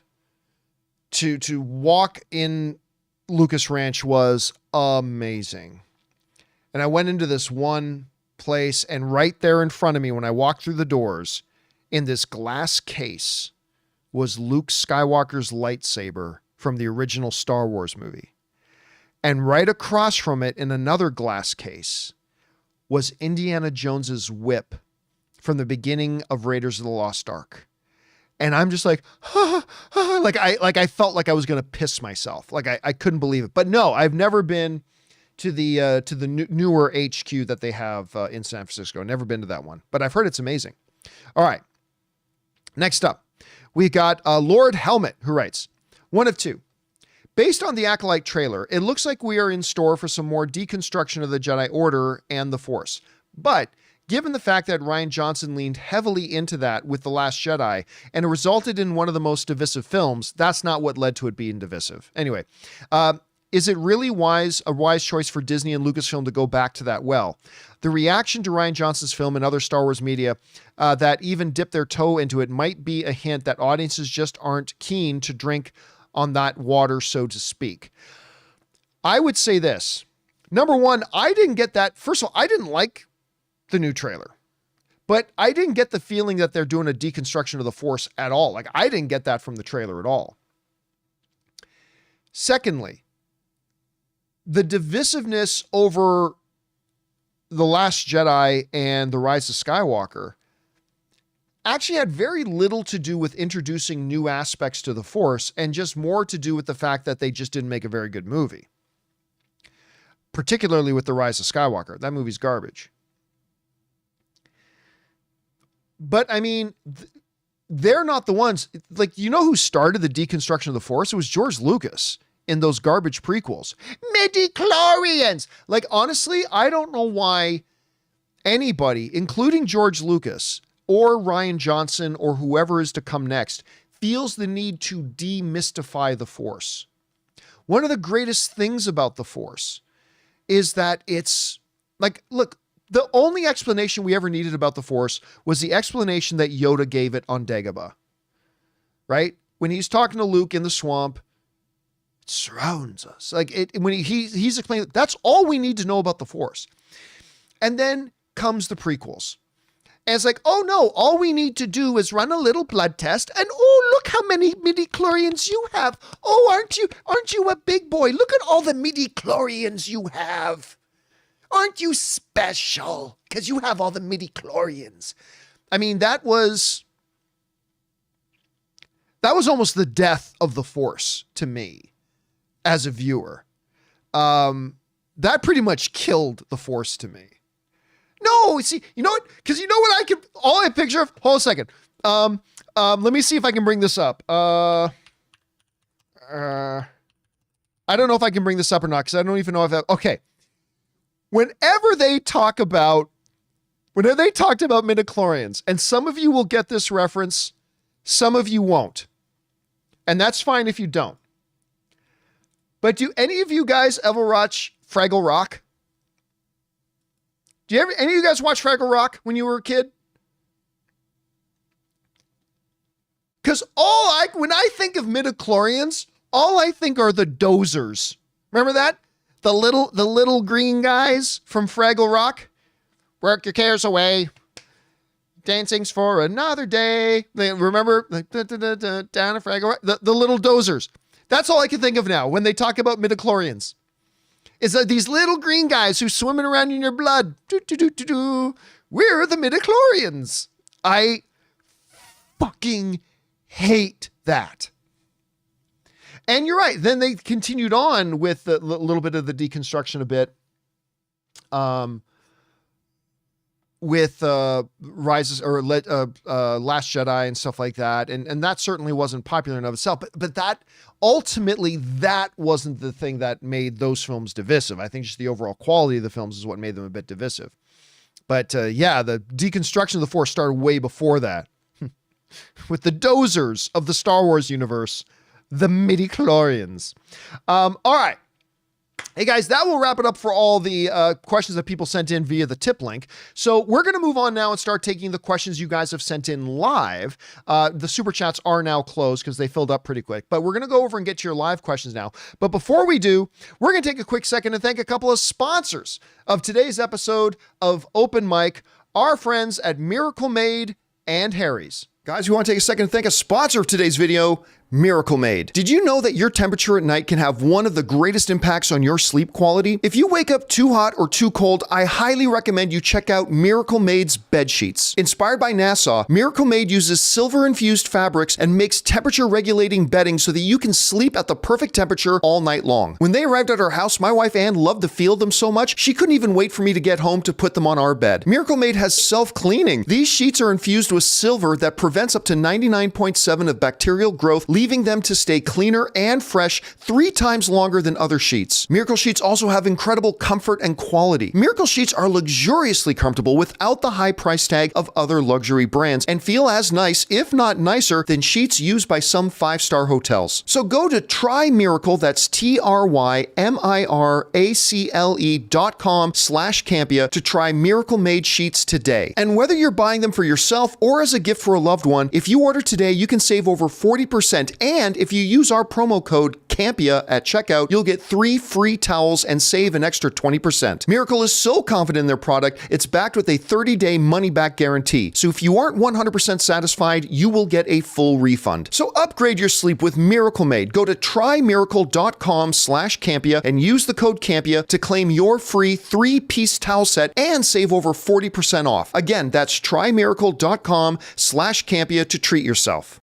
To walk in Lucas Ranch was amazing. And I went into this one place, and right there in front of me, when I walked through the doors, in this glass case was Luke Skywalker's lightsaber from the original Star Wars movie. And right across from it in another glass case was Indiana Jones's whip from the beginning of Raiders of the Lost Ark. And I'm just like, like I felt like I was going to piss myself. Like I couldn't believe it. But no, I've never been to the newer HQ that they have in San Francisco. Never been to that one, but I've heard it's amazing. All right. Next up, we got Lord Helmet, who writes, one of two. Based on the Acolyte trailer, it looks like we are in store for some more deconstruction of the Jedi Order and the Force. But given the fact that Rian Johnson leaned heavily into that with The Last Jedi, and it resulted in one of the most divisive films, that's not what led to it being divisive. Anyway, is it really a wise choice for Disney and Lucasfilm to go back to that well? The reaction to Rian Johnson's film and other Star Wars media that even dip their toe into it might be a hint that audiences just aren't keen to drink on that water, so to speak. I would say this. Number one, I didn't get that. First of all, I didn't like the new trailer, but I didn't get the feeling that they're doing a deconstruction of the Force at all. Like I didn't get that from the trailer at all. Secondly, the divisiveness over The Last Jedi and The Rise of Skywalker actually had very little to do with introducing new aspects to the Force and just more to do with the fact that they just didn't make a very good movie. Particularly with The Rise of Skywalker. That movie's garbage. But I mean, they're not the ones, like, you know who started the deconstruction of the Force? It was George Lucas in those garbage prequels. Midi-chlorians! Like, honestly, I don't know why anybody, including George Lucas or Rian Johnson or whoever is to come next, feels the need to demystify the Force. One of the greatest things about the Force is that it's like, look, the only explanation we ever needed about the Force was the explanation that Yoda gave it on Dagobah, right? When he's talking to Luke in the swamp, it surrounds us. Like when he's explaining, that's all we need to know about the Force. And then comes the prequels. And it's like, oh no, all we need to do is run a little blood test and oh, look how many midi-chlorians you have. Oh, aren't you a big boy? Look at all the midi-chlorians you have. Aren't you special? Because you have all the midi-chlorians. I mean, that was almost the death of the Force to me as a viewer. That pretty much killed the Force to me. No, see, you know what? Because you know what all I picture of, hold a second. Let me see if I can bring this up. I don't know if I can bring this up or not, because I don't even know if okay. Whenever they talk about when they talked about midichlorians, and some of you will get this reference, some of you won't. And that's fine if you don't. But do any of you guys ever watch Fraggle Rock? Any of you guys watch Fraggle Rock when you were a kid? Because when I think of midichlorians, all I think are the dozers. Remember that? The little green guys from Fraggle Rock? Work your cares away. Dancing's for another day. Remember? Down at Fraggle Rock? The little dozers. That's all I can think of now when they talk about midichlorians. Is these little green guys who's swimming around in your blood. We're the midichlorians. I fucking hate that. And you're right. Then they continued on with a little bit of the deconstruction a bit. With Rises or Last Jedi and stuff like that. And that certainly wasn't popular in of itself. But that ultimately, that wasn't the thing that made those films divisive. I think just the overall quality of the films is what made them a bit divisive. But yeah, the deconstruction of the Force started way before that. With the dozers of the Star Wars universe, the midichlorians. All right. Hey guys, that will wrap it up for all the questions that people sent in via the tip link. So we're going to move on now and start taking the questions you guys have sent in live. The super chats are now closed because they filled up pretty quick, but we're going to go over and get to your live questions now. But before we do, we're going to take a quick second to thank a couple of sponsors of today's episode of Open Mic, our friends at Miracle Made and Harry's. Guys, we want to take a second to thank a sponsor of today's video, Miracle Made. Did you know that your temperature at night can have one of the greatest impacts on your sleep quality? If you wake up too hot or too cold, I highly recommend you check out Miracle Made's bed sheets. Inspired by NASA, Miracle Made uses silver-infused fabrics and makes temperature-regulating bedding so that you can sleep at the perfect temperature all night long. When they arrived at our house, my wife Ann loved the feel of them so much, she couldn't even wait for me to get home to put them on our bed. Miracle Made has self-cleaning. These sheets are infused with silver that prevents up to 99.7% of bacterial growth, leaving them to stay cleaner and fresh 3 times longer than other sheets. Miracle Sheets also have incredible comfort and quality. Miracle Sheets are luxuriously comfortable without the high price tag of other luxury brands and feel as nice, if not nicer, than sheets used by some 5-star hotels. So go to TryMiracle, that's TryMiracle.com/Campea to try Miracle Made sheets today. And whether you're buying them for yourself or as a gift for a loved one, if you order today, you can save over 40%. And if you use our promo code Campea at checkout, you'll get 3 free towels and save an extra 20%. Miracle is so confident in their product, it's backed with a 30-day money-back guarantee. So if you aren't 100% satisfied, you will get a full refund. So upgrade your sleep with Miracle Made. Go to TryMiracle.com/Campea and use the code Campea to claim your free 3-piece towel set and save over 40% off. Again, that's TryMiracle.com/Campea to treat yourself.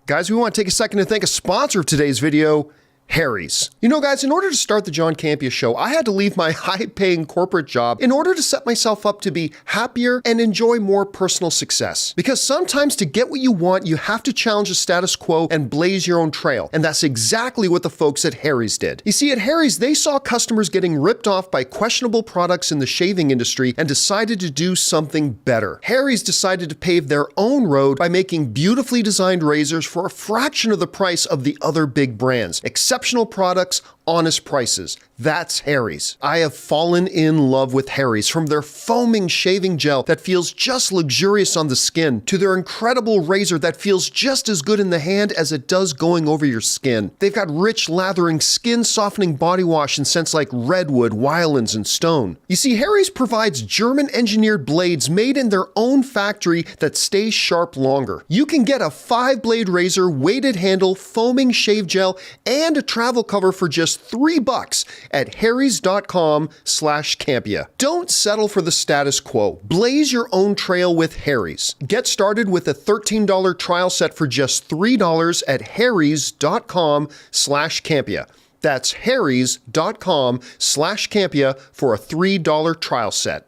Guys, we want to take a second to thank a sponsor of today's video, Harry's. You know, guys, in order to start the John Campea Show, I had to leave my high-paying corporate job in order to set myself up to be happier and enjoy more personal success. Because sometimes to get what you want, you have to challenge the status quo and blaze your own trail. And that's exactly what the folks at Harry's did. You see, at Harry's, they saw customers getting ripped off by questionable products in the shaving industry and decided to do something better. Harry's decided to pave their own road by making beautifully designed razors for a fraction of the price of the other big brands. Exceptional products, honest prices. That's Harry's. I have fallen in love with Harry's, from their foaming shaving gel that feels just luxurious on the skin, to their incredible razor that feels just as good in the hand as it does going over your skin. They've got rich, lathering, skin-softening body wash in scents like redwood, wildlands, and stone. You see, Harry's provides German-engineered blades made in their own factory that stay sharp longer. You can get a 5-blade razor, weighted handle, foaming shave gel, and a travel cover for just $3 at harrys.com/Campea. Don't settle for the status quo. Blaze your own trail with Harry's. Get started with a $13 trial set for just $3 at harrys.com/Campea. That's harrys.com/Campea for a $3 trial set.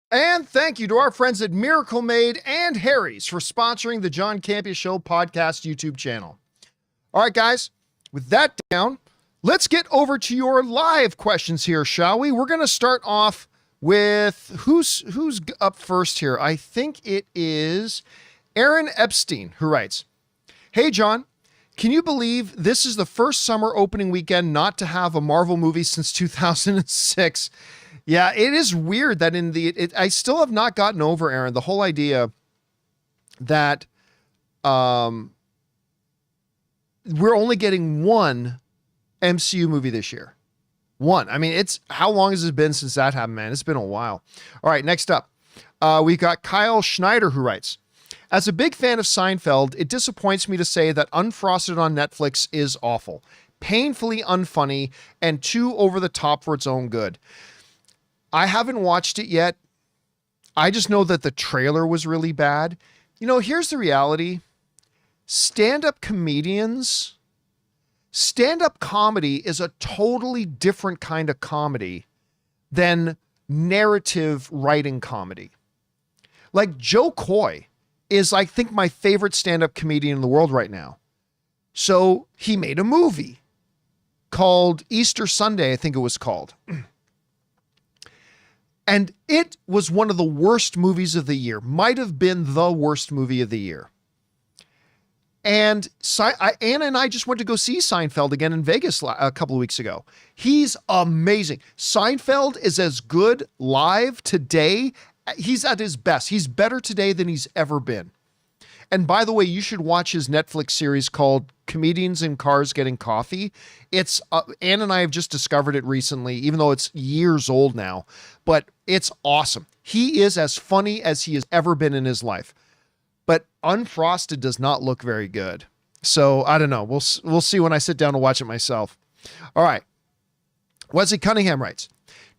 And thank you to our friends at Miracle Made and Harry's for sponsoring the John Campea Show podcast YouTube channel. All right, guys, with that down, let's get over to your live questions here, shall we? We're going to start off with who's up first here? I think it is Aaron Epstein, who writes, "Hey, John, can you believe this is the first summer opening weekend not to have a Marvel movie since 2006? Yeah, it is weird that I still have not gotten over, Aaron, the whole idea that we're only getting one MCU movie this year. One. I mean, how long has it been since that happened, man? It's been a while. All right, next up, we got Kyle Schneider, who writes, "As a big fan of Seinfeld, it disappoints me to say that Unfrosted on Netflix is awful, painfully unfunny, and too over the top for its own good. I haven't watched it yet. I just know that the trailer was really bad. You know, here's the reality. Stand-up comedy is a totally different kind of comedy than narrative writing comedy. Like Joe Coy is, I think, my favorite stand-up comedian in the world right now. So he made a movie called Easter Sunday, I think it was called. And it was one of the worst movies of the year. Might have been the worst movie of the year. And Anna and I just went to go see Seinfeld again in Vegas a couple of weeks ago. He's amazing. Seinfeld is as good live today. He's at his best. He's better today than he's ever been. And by the way, you should watch his Netflix series called Comedians in Cars Getting Coffee. It's Ann and I have just discovered it recently, even though it's years old now, but it's awesome. He is as funny as he has ever been in his life. But Unfrosted does not look very good. So I don't know. We'll see when I sit down to watch it myself. All right. Wesley Cunningham writes,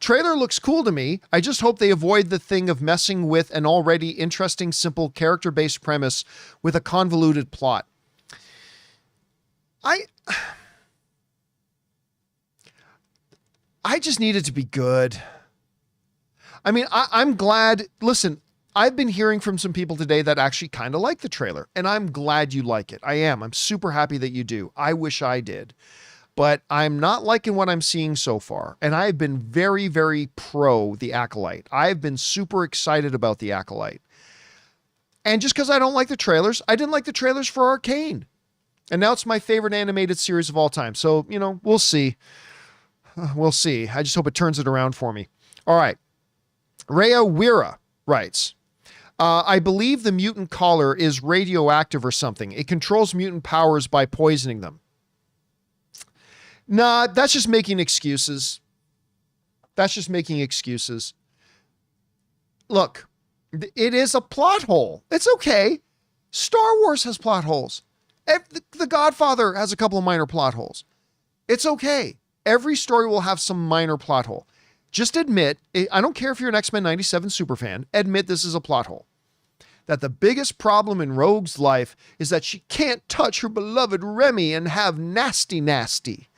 "Trailer looks cool to me. I just hope they avoid the thing of messing with an already interesting, simple character-based premise with a convoluted plot." I just need it to be good. I mean, I'm glad. Listen, I've been hearing from some people today that actually kind of like the trailer, and I'm glad you like it. I am. I'm super happy that you do. I wish I did. But I'm not liking what I'm seeing so far. And I've been very, very pro the Acolyte. I've been super excited about the Acolyte. And just because I don't like the trailers, I didn't like the trailers for Arcane. And now it's my favorite animated series of all time. So, you know, we'll see. We'll see. I just hope it turns it around for me. All right. Rhea Wira writes, "I believe the mutant collar is radioactive or something. It controls mutant powers by poisoning them." Nah, that's just making excuses. That's just making excuses. Look, it is a plot hole. It's okay. Star Wars has plot holes. The Godfather has a couple of minor plot holes. It's okay. Every story will have some minor plot hole. Just admit, I don't care if you're an X-Men 97 superfan, admit this is a plot hole. That the biggest problem in Rogue's life is that she can't touch her beloved Remy and have nasty.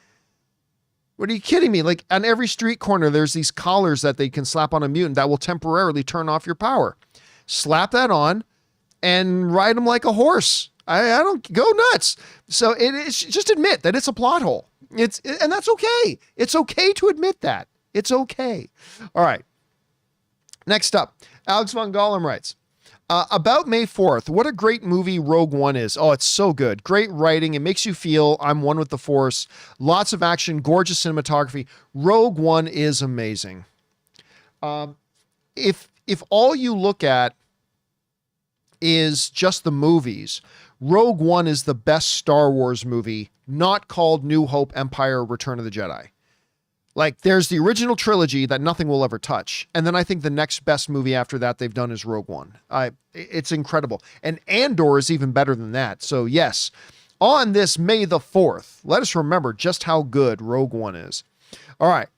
What are you kidding me? Like on every street corner, there's these collars that they can slap on a mutant that will temporarily turn off your power. Slap that on and ride them like a horse. I don't go nuts. So it is, just admit that it's a plot hole. And that's okay. It's okay to admit that. It's okay. All right. Next up, Alex Von Gollum writes, "About May 4th, what a great movie Rogue One is. Oh, it's so good. Great writing. It makes you feel I'm one with the Force. Lots of action, gorgeous cinematography. Rogue One is amazing." If all you look at is just the movies, Rogue One is the best Star Wars movie, not called New Hope, Empire, Return of the Jedi. Like, there's the original trilogy that nothing will ever touch. And then I think the next best movie after that they've done is Rogue One. It's incredible. And Andor is even better than that. So yes, on this May the 4th, let us remember just how good Rogue One is. All right.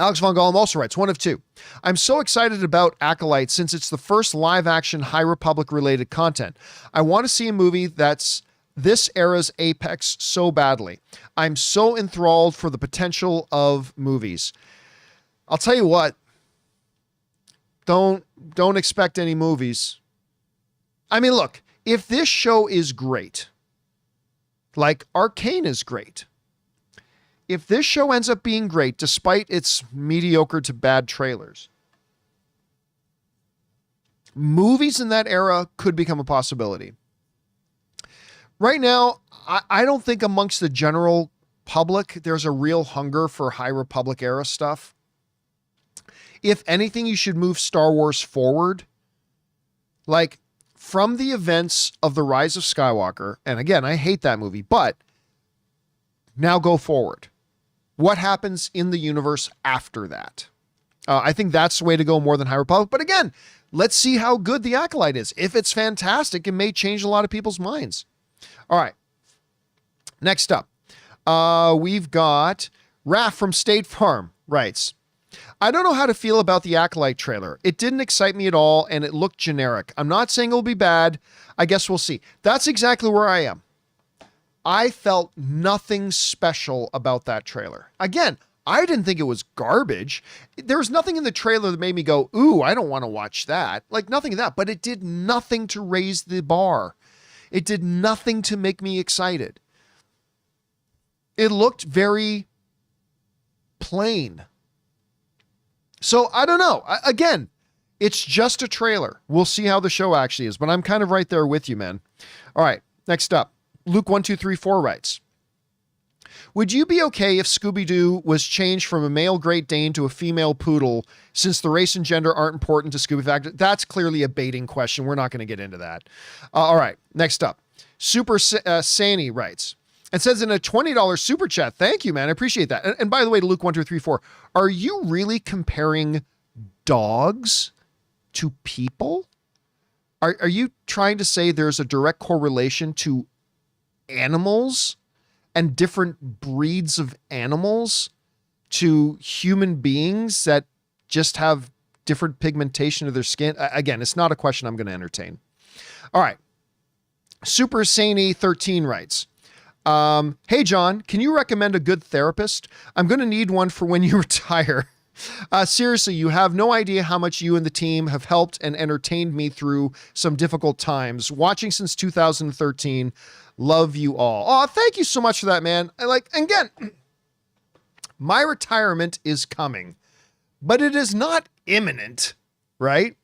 Alex Von Gollum also writes, 1 of 2. "I'm so excited about Acolyte since it's the first live-action High Republic-related content. I want to see a movie that's this era's apex so badly. I'm so enthralled for the potential of movies." I'll tell you what, don't expect any movies. I mean, look, if this show is great, like Arcane is great, if this show ends up being great, despite its mediocre to bad trailers, movies in that era could become a possibility. Right now, I don't think amongst the general public, there's a real hunger for High Republic era stuff. If anything, you should move Star Wars forward. Like, from the events of The Rise of Skywalker, and again, I hate that movie, but now go forward. What happens in the universe after that? I think that's the way to go more than High Republic. But again, let's see how good The Acolyte is. If it's fantastic, it may change a lot of people's minds. All right. Next up, we've got Raph from State Farm writes, I don't know how to feel about the Acolyte trailer. It didn't excite me at all, and it looked generic. I'm not saying it'll be bad. I guess we'll see. That's exactly where I am. I felt nothing special about that trailer. Again, I didn't think it was garbage. There was nothing in the trailer that made me go, ooh, I don't want to watch that. Like, nothing of that. But it did nothing to raise the bar. It did nothing to make me excited. It looked very plain. So I don't know. Again, it's just a trailer. We'll see how the show actually is, but I'm kind of right there with you, man. All right, next up, Luke1234 writes, would you be okay if Scooby-Doo was changed from a male Great Dane to a female poodle, since the race and gender aren't important to Scooby Factor? That's clearly a baiting question. We're not going to get into that. All right, next up, Super Sani writes, and says in a $20 super chat, thank you, man. I appreciate that. And by the way, to Luke1234, are you really comparing dogs to people? Are you trying to say there's a direct correlation to animals and different breeds of animals to human beings that just have different pigmentation of their skin? Again, it's not a question I'm going to entertain. All right. Super Sani 13 writes, hey, John, can you recommend a good therapist? I'm going to need one for when you retire. Seriously, you have no idea how much you and the team have helped and entertained me through some difficult times. Watching since 2013. Love you all. Oh, thank you so much for that, man. Again, my retirement is coming, but it is not imminent, right?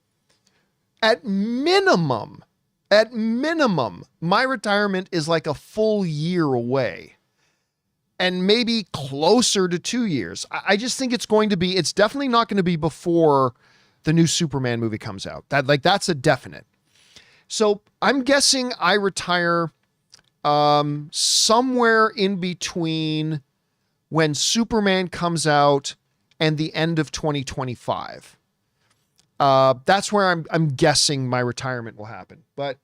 At minimum, my retirement is like a full year away, and maybe closer to 2 years. I just think it's definitely not going to be before the new Superman movie comes out. That's a definite. So I'm guessing I retire somewhere in between when Superman comes out and the end of 2025. That's where I'm guessing my retirement will happen. But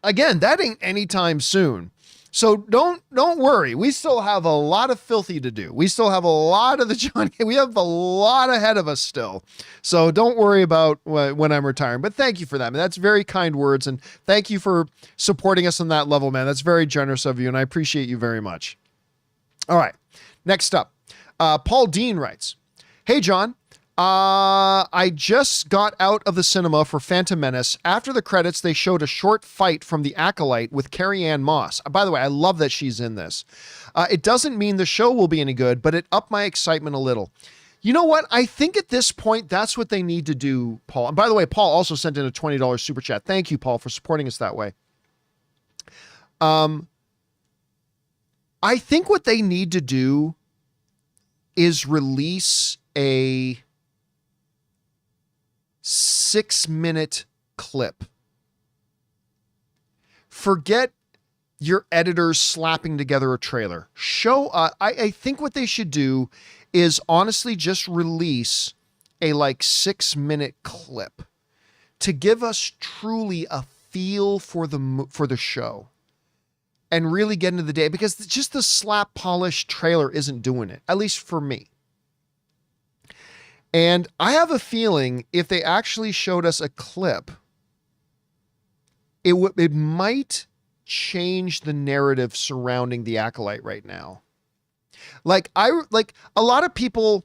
again, that ain't anytime soon. So don't worry. We still have a lot of filthy to do. We still have a lot of we have a lot ahead of us still. So don't worry about when I'm retiring, but thank you for that, man. That's very kind words. And thank you for supporting us on that level, man. That's very generous of you. And I appreciate you very much. All right. Next up, Paul Dean writes, hey, John, I just got out of the cinema for Phantom Menace. After the credits, they showed a short fight from the Acolyte with Carrie-Anne Moss. By the way, I love that she's in this. It doesn't mean the show will be any good, but it upped my excitement a little. You know what? I think at this point, that's what they need to do, Paul. And by the way, Paul also sent in a $20 super chat. Thank you, Paul, for supporting us that way. I think what they need to do is release a 6-minute clip. Forget your editors slapping together a trailer. I think what they should do is honestly just release a 6-minute clip to give us truly a feel for the show and really get into the day, because just the slap polished trailer isn't doing it, at least for me. And I have a feeling if they actually showed us a clip, it might change the narrative surrounding the Acolyte right now. A lot of people,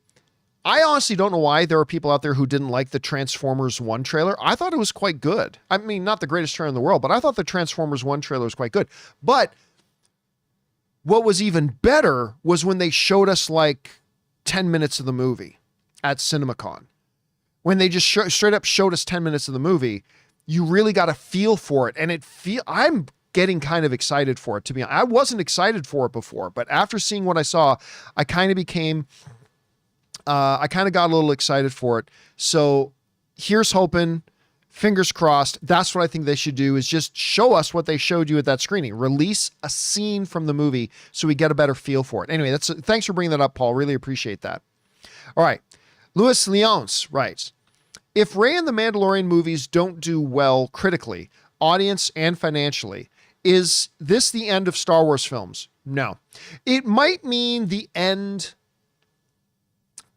I honestly don't know why there are people out there who didn't like the Transformers 1 trailer. I thought it was quite good. I mean, not the greatest trailer in the world, but I thought the Transformers 1 trailer was quite good. But what was even better was when they showed us like 10 minutes of the movie at CinemaCon. When they just straight up showed us 10 minutes of the movie, you really got a feel for it. And I'm getting kind of excited for it, to be honest. I wasn't excited for it before, but after seeing what I saw, I kind of got a little excited for it. So here's hoping, fingers crossed. That's what I think they should do, is just show us what they showed you at that screening. Release a scene from the movie so we get a better feel for it. Anyway, thanks for bringing that up, Paul. Really appreciate that. All right. Louis Leons writes, if Rey and the Mandalorian movies don't do well critically, audience, and financially, is this the end of Star Wars films? No. It might mean the end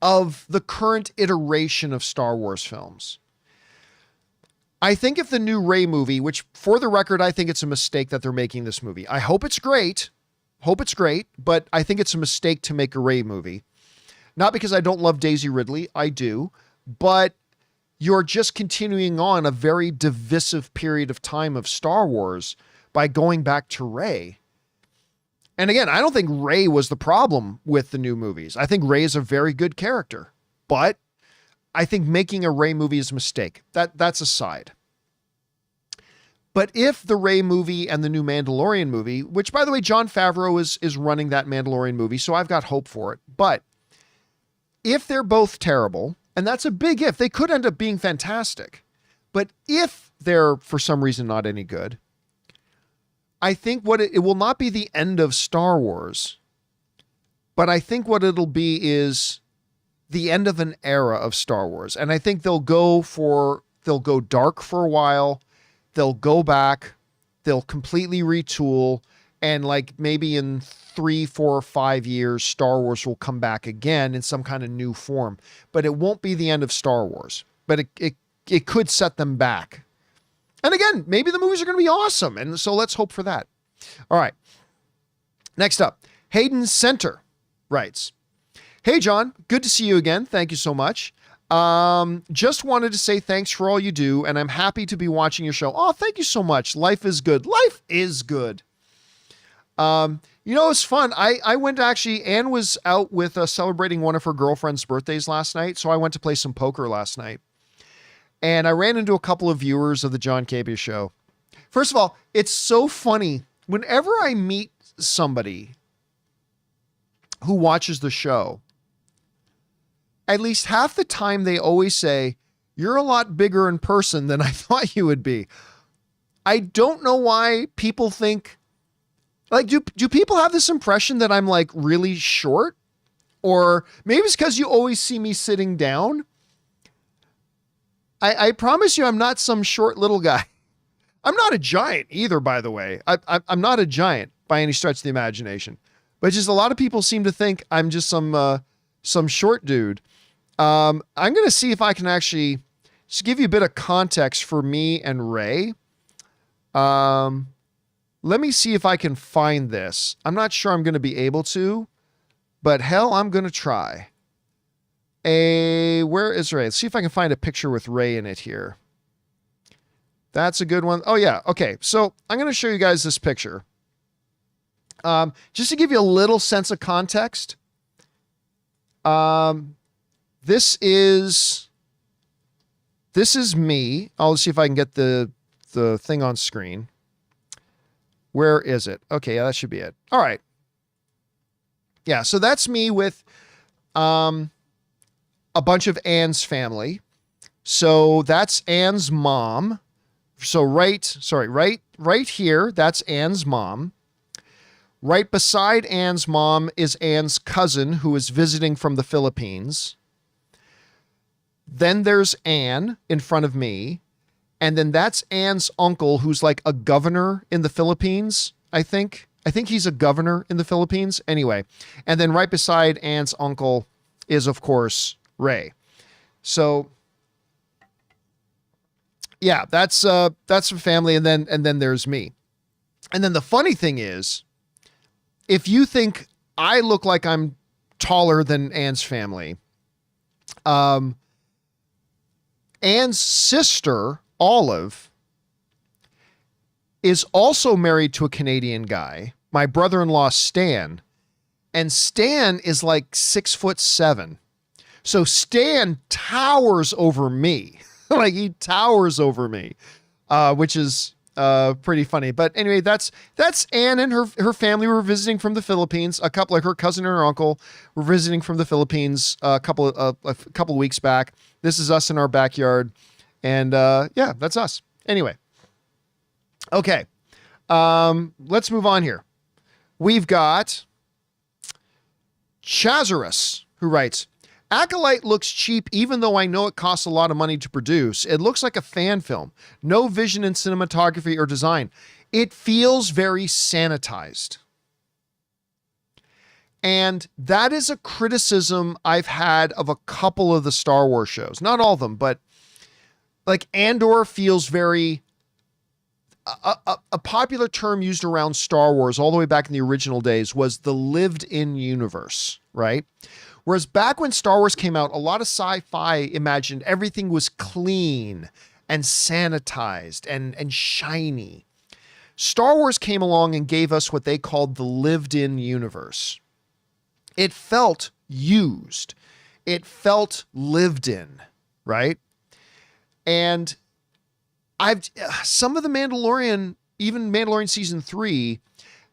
of the current iteration of Star Wars films. I think if the new Rey movie, which for the record, I think it's a mistake that they're making this movie. I hope it's great. But I think it's a mistake to make a Rey movie. Not because I don't love Daisy Ridley. I do. But you're just continuing on a very divisive period of time of Star Wars by going back to Rey. And again, I don't think Rey was the problem with the new movies. I think Rey is a very good character, but I think making a Rey movie is a mistake. That's aside. But if the Rey movie and the new Mandalorian movie, which by the way, Jon Favreau is running that Mandalorian movie, so I've got hope for it. But if they're both terrible, and that's a big if, they could end up being fantastic. But if they're for some reason not any good, I think it will not be the end of Star Wars, but I think what it'll be is the end of an era of Star Wars. And I think they'll go dark for a while. They'll go back, they'll completely retool. And like maybe in 3, 4, or 5 years, Star Wars will come back again in some kind of new form, but it won't be the end of Star Wars, but it could set them back. And again, maybe the movies are going to be awesome. And so let's hope for that. All right. Next up, Hayden Center writes, hey, John, good to see you again. Thank you so much. Just wanted to say thanks for all you do. And I'm happy to be watching your show. Oh, thank you so much. Life is good. Life is good. It's fun. I went actually, Anne was out with celebrating one of her girlfriend's birthdays last night. So I went to play some poker last night. And I ran into a couple of viewers of the John Campea Show. First of all, it's so funny. Whenever I meet somebody who watches the show, at least half the time they always say, you're a lot bigger in person than I thought you would be. I don't know why people think, like, do people have this impression that I'm like really short? Or maybe it's because you always see me sitting down. I promise you, I'm not some short little guy. I'm not a giant either, by the way. I'm not a giant by any stretch of the imagination. But just a lot of people seem to think I'm just some short dude. I'm going to see if I can actually just give you a bit of context for me and Rey. Let me see if I can find this. I'm not sure I'm going to be able to, but hell, I'm going to try. Where is Rey? Let's see if I can find a picture with Rey in it here. That's a good one. Oh yeah. Okay. So I'm going to show you guys this picture. Just to give you a little sense of context. This is me. I'll see if I can get the thing on screen. Where is it? Okay. Yeah, that should be it. All right. Yeah. So that's me with, a bunch of Anne's family. So that's Anne's mom. So right here, that's Anne's mom. Right beside Anne's mom is Anne's cousin who is visiting from the Philippines. Then there's Anne in front of me. And then that's Anne's uncle who's like a governor in the Philippines, I think. I think he's a governor in the Philippines. Anyway. And then right beside Anne's uncle is, of course, Rey. So yeah, that's a family. And then there's me. And then the funny thing is, if you think I look like I'm taller than Anne's family, Anne's sister, Olive, is also married to a Canadian guy. my brother-in-law Stan, and Stan is like 6'7". So Stan towers over me. Like he towers over me, which is pretty funny. But anyway, that's Anne and her family were visiting from the Philippines. A couple, like her cousin and her uncle, were visiting from the Philippines a couple of weeks back. This is us in our backyard, and yeah, that's us. Anyway, okay, let's move on here. We've got Chazarus, who writes, Acolyte looks cheap even though I know it costs a lot of money to produce. It looks like a fan film. No vision in cinematography or design. It feels very sanitized. And that is a criticism I've had of a couple of the Star Wars shows. Not all of them, but like Andor feels very... A popular term used around Star Wars all the way back in the original days was the lived-in universe, right? Whereas back when Star Wars came out, a lot of sci-fi imagined everything was clean and sanitized and shiny. Star Wars came along and gave us what they called the lived-in universe. It felt used. It felt lived in, right? And some of the Mandalorian, even Mandalorian season 3,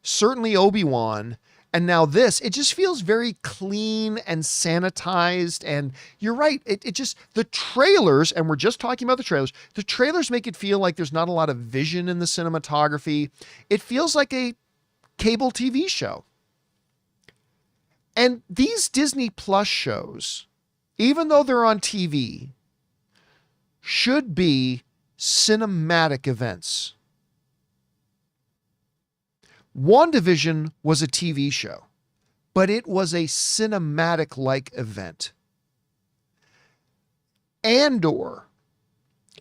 certainly Obi-Wan, and now this, it just feels very clean and sanitized. And you're right. It just, the trailers, and we're just talking about the trailers make it feel like there's not a lot of vision in the cinematography. It feels like a cable TV show. And these Disney Plus shows, even though they're on TV, should be cinematic events. WandaVision was a TV show, but it was a cinematic-like event. Andor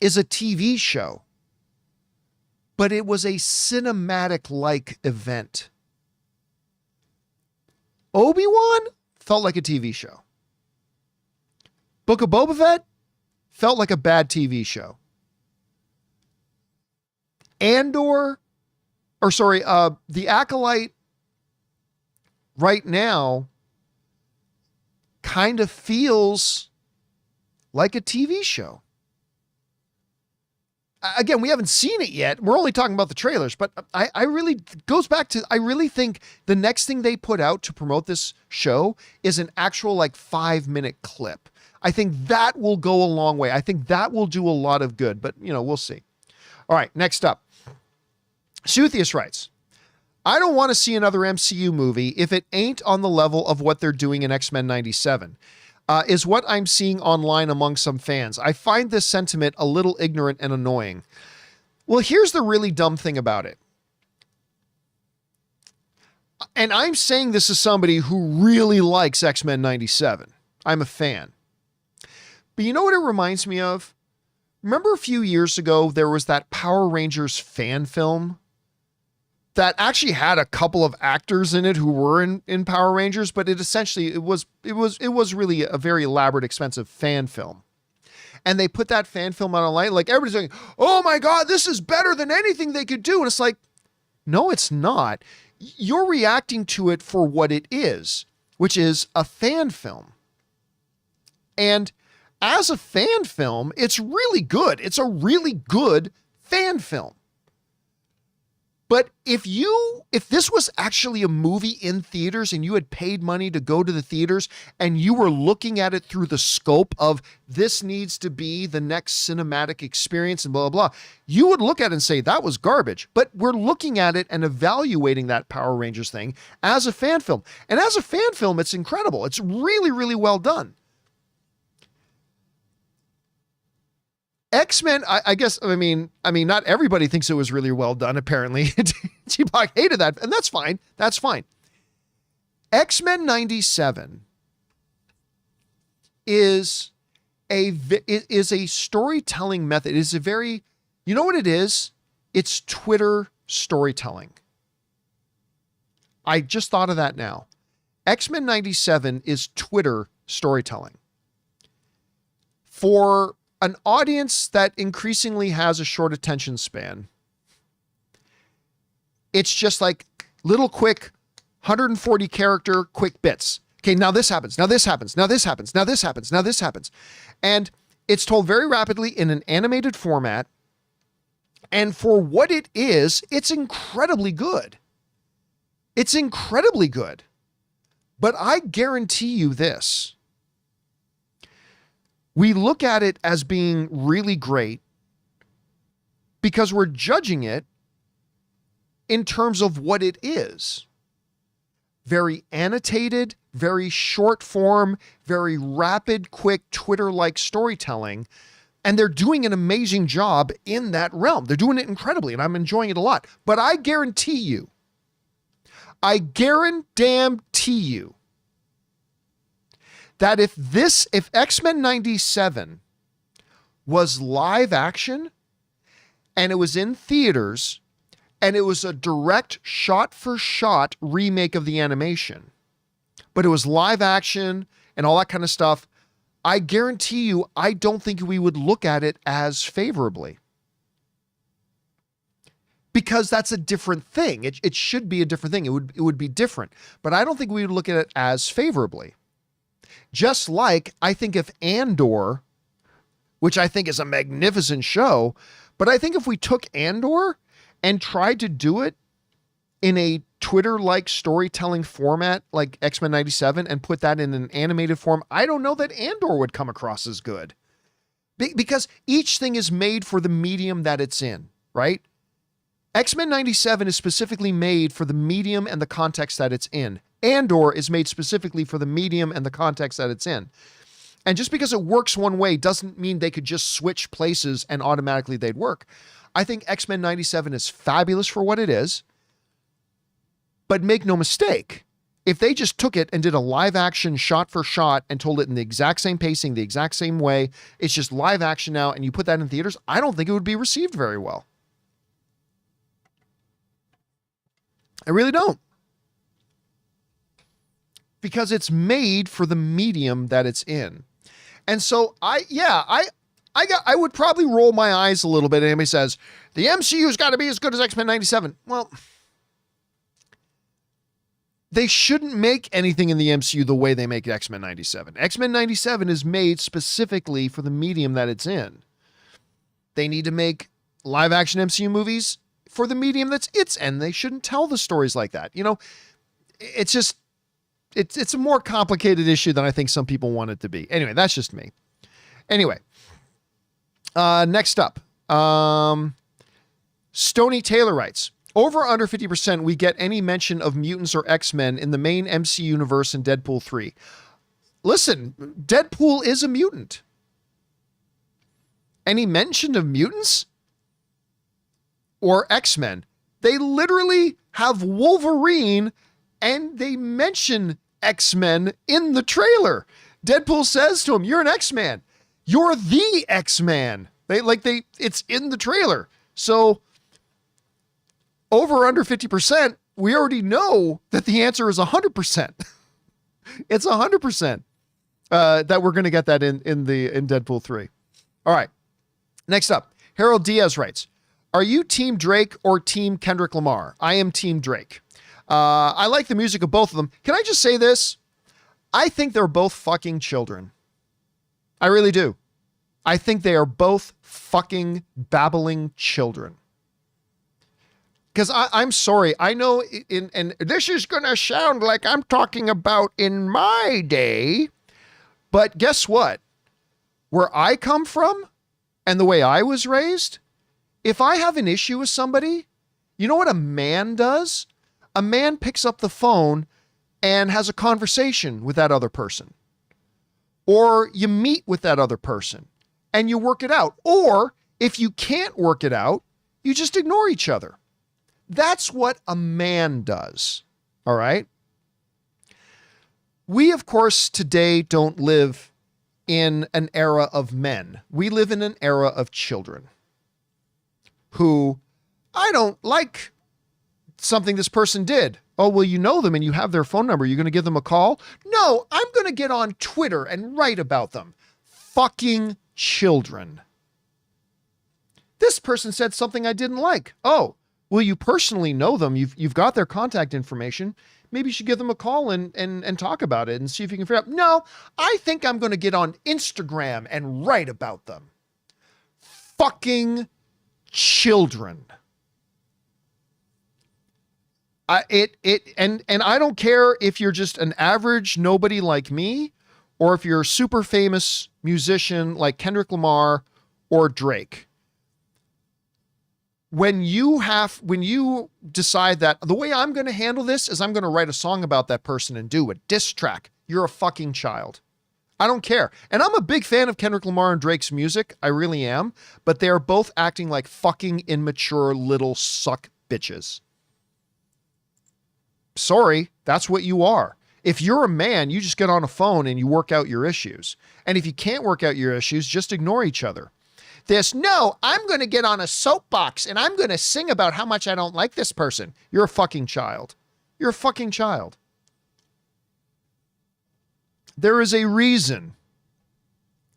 is a TV show, but it was a cinematic-like event. Obi-Wan felt like a TV show. Book of Boba Fett felt like a bad TV show. The Acolyte right now kind of feels like a TV show. Again, we haven't seen it yet. We're only talking about the trailers, but I really think the next thing they put out to promote this show is an actual 5-minute clip. I think that will go a long way. I think that will do a lot of good, but we'll see. All right, next up. Suthius writes, I don't want to see another MCU movie if it ain't on the level of what they're doing in X-Men 97, is what I'm seeing online among some fans. I find this sentiment a little ignorant and annoying. Well, here's the really dumb thing about it. And I'm saying this as somebody who really likes X-Men 97. I'm a fan. But you know what it reminds me of? Remember a few years ago, there was that Power Rangers fan film that actually had a couple of actors in it who were in Power Rangers, but it was really a very elaborate, expensive fan film. And they put that fan film out online, like everybody's saying, oh my God, this is better than anything they could do. And it's like, no, it's not. You're reacting to it for what it is, which is a fan film. And as a fan film, it's really good. It's a really good fan film. But if this was actually a movie in theaters and you had paid money to go to the theaters and you were looking at it through the scope of this needs to be the next cinematic experience and blah, blah, blah, you would look at it and say that was garbage. But we're looking at it and evaluating that Power Rangers thing as a fan film. And as a fan film, it's incredible. It's really, really well done. X-Men, I guess, I mean, not everybody thinks it was really well done, apparently. T-Bach hated that, and that's fine. That's fine. X-Men 97 is a storytelling method. It is a very, you know what it is? It's Twitter storytelling. I just thought of that now. X-Men 97 is Twitter storytelling. For an audience that increasingly has a short attention span, it's just like little quick 140 character quick bits. Okay, now this happens, now this happens, now this happens, now this happens, now this happens. And it's told very rapidly in an animated format. And for what it is, it's incredibly good. It's incredibly good. But I guarantee you this. We look at it as being really great because we're judging it in terms of what it is. Very annotated, very short form, very rapid, quick Twitter-like storytelling. And they're doing an amazing job in that realm. They're doing it incredibly, and I'm enjoying it a lot. But I guarantee you that if X-Men 97 was live action and it was in theaters and it was a direct shot-for-shot remake of the animation, but it was live action and all that kind of stuff, I guarantee you, I don't think we would look at it as favorably. Because that's a different thing. It should be a different thing. It would be different. But I don't think we would look at it as favorably. Just like I think if Andor, which I think is a magnificent show, but I think if we took Andor and tried to do it in a Twitter-like storytelling format like X-Men 97 and put that in an animated form, I don't know that Andor would come across as good. Because each thing is made for the medium that it's in, right? X-Men 97 is specifically made for the medium and the context that it's in. Andor is made specifically for the medium and the context that it's in. And just because it works one way doesn't mean they could just switch places and automatically they'd work. I think X-Men 97 is fabulous for what it is. But make no mistake, if they just took it and did a live action shot for shot and told it in the exact same pacing, the exact same way, it's just live action now, and you put that in theaters, I don't think it would be received very well. I really don't. Because it's made for the medium that it's in. And so I would probably roll my eyes a little bit. Anybody says, the MCU's got to be as good as X-Men 97. Well, they shouldn't make anything in the MCU the way they make X-Men 97. X-Men 97 is made specifically for the medium that it's in. They need to make live action MCU movies for the medium that's it's in. They shouldn't tell the stories like that. You know, it's just, it's a more complicated issue than I think some people want it to be. Anyway, that's just me. Anyway, next up, Stony Taylor writes, over or under 50% we get any mention of mutants or X-Men in the main MC universe in Deadpool 3. Listen, Deadpool is a mutant. Any mention of mutants or X-Men? They literally have Wolverine and they mention X-Men in the trailer. Deadpool says to him, you're an X-Man. You're the X-Man. It's in the trailer. So over or under 50%, we already know that the answer is 100%. It's 100% that we're going to get that in Deadpool 3. All right. Next up, Harold Diaz writes, are you Team Drake or Team Kendrick Lamar? I am Team Drake. I like the music of both of them. Can I just say this? I think they're both fucking children. I really do. I think they are both fucking babbling children. Because I'm sorry, I know, and this is going to sound like I'm talking about in my day, but guess what? Where I come from and the way I was raised, if I have an issue with somebody, you know what a man does? A man picks up the phone and has a conversation with that other person. Or you meet with that other person and you work it out. Or if you can't work it out, you just ignore each other. That's what a man does. All right. We, of course, today don't live in an era of men. We live in an era of children who, I don't like something this person did. Oh, well, you know them and you have their phone number. You're going to give them a call? No, I'm going to get on Twitter and write about them. Fucking children. This person said something I didn't like. Oh, Well, you personally know them. You've got their contact information. Maybe you should give them a call and talk about it and see if you can figure out. No, I think I'm going to get on Instagram and write about them. Fucking children. And I don't care if you're just an average nobody like me, or if you're a super famous musician like Kendrick Lamar or Drake. When you decide that the way I'm going to handle this is I'm going to write a song about that person and do a diss track, you're a fucking child. I don't care. And I'm a big fan of Kendrick Lamar and Drake's music. I really am. But they are both acting like fucking immature little suck bitches. Sorry, that's what you are. If you're a man, you just get on a phone and you work out your issues. And if you can't work out your issues, just ignore each other. No, I'm going to get on a soapbox and I'm going to sing about how much I don't like this person. You're a fucking child. You're a fucking child. There is a reason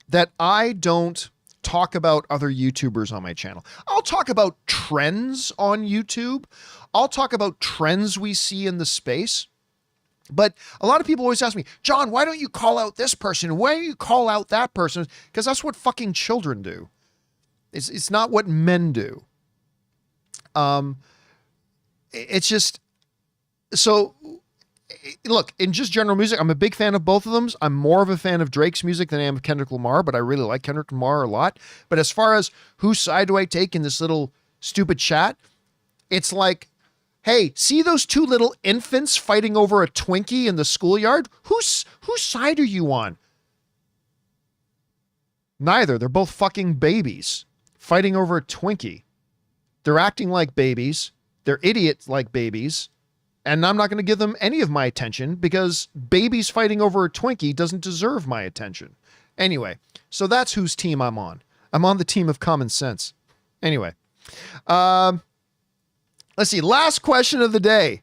that I don't talk about other YouTubers on my channel. I'll talk about trends on YouTube. I'll talk about trends we see in the space. But a lot of people always ask me, John, why don't you call out this person? Why don't you call out that person? Because that's what fucking children do. It's not what men do. It's just, so look, in just general music, I'm a big fan of both of them. I'm more of a fan of Drake's music than I am of Kendrick Lamar, but I really like Kendrick Lamar a lot. But as far as whose side do I take in this little stupid chat, it's like, hey, see those two little infants fighting over a Twinkie in the schoolyard? Whose side are you on? Neither. They're both fucking babies fighting over a Twinkie. They're acting like babies. They're idiots like babies. And I'm not going to give them any of my attention because babies fighting over a Twinkie doesn't deserve my attention. Anyway, so that's whose team I'm on. I'm on the team of common sense. Anyway, let's see. Last question of the day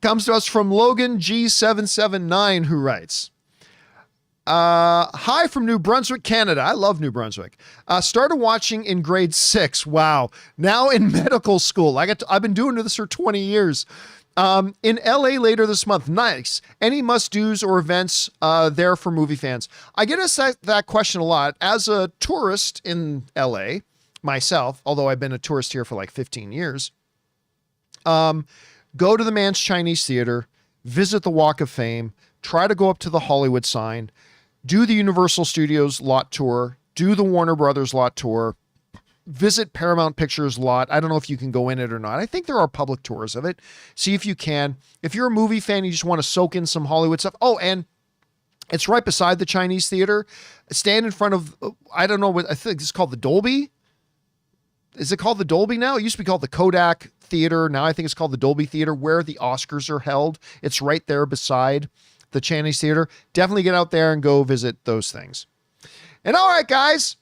comes to us from Logan G779, who writes, hi from New Brunswick, Canada. I love New Brunswick. Started watching in grade 6. Wow. Now in medical school. I've been doing this for 20 years. In LA later this month. Nice. Any must-dos or events there for movie fans? I get asked that question a lot. As a tourist in LA myself, although I've been a tourist here for like 15 years, go to the Mann's Chinese Theater, visit the Walk of Fame, try to go up to the Hollywood sign, do the Universal Studios lot tour, do the Warner Brothers lot tour, visit Paramount Pictures lot. I don't know if you can go in it or not. I think there are public tours of it. See if you can. If you're a movie fan, you just want to soak in some Hollywood stuff. Oh, and it's right beside the Chinese Theater. Stand in front of, I don't know what, I think it's called the Dolby. Is it called the Dolby now? It used to be called the Kodak Theater. Now I think it's called the Dolby Theater, where the Oscars are held. It's right there beside the Chinese Theater. Definitely get out there and go visit those things. And all right, guys,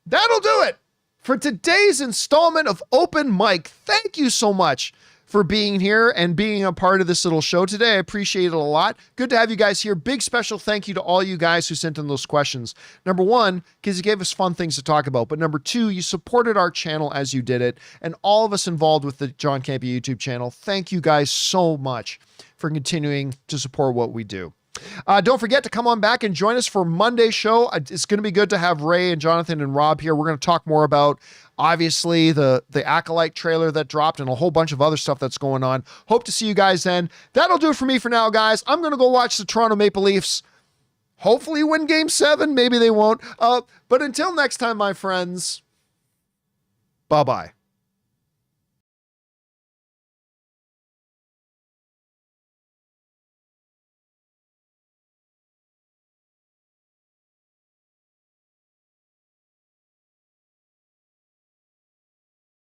that'll do it for today's installment of Open Mic. Thank you so much for being here and being a part of this little show today. I appreciate it a lot. Good to have you guys here. Big special thank you to all you guys who sent in those questions. Number one, because you gave us fun things to talk about. But number two, you supported our channel as you did it. And all of us involved with the John Campea YouTube channel, thank you guys so much for continuing to support what we do. Don't forget to come on back and join us for Monday's show. It's going to be good to have Ray and Jonathan and Rob here. We're going to talk more about, obviously, the Acolyte trailer that dropped and a whole bunch of other stuff that's going on. Hope to see you guys then. That'll do it for me for now, guys. I'm going to go watch the Toronto Maple Leafs hopefully win Game 7. Maybe they won't. But until next time, my friends, bye-bye.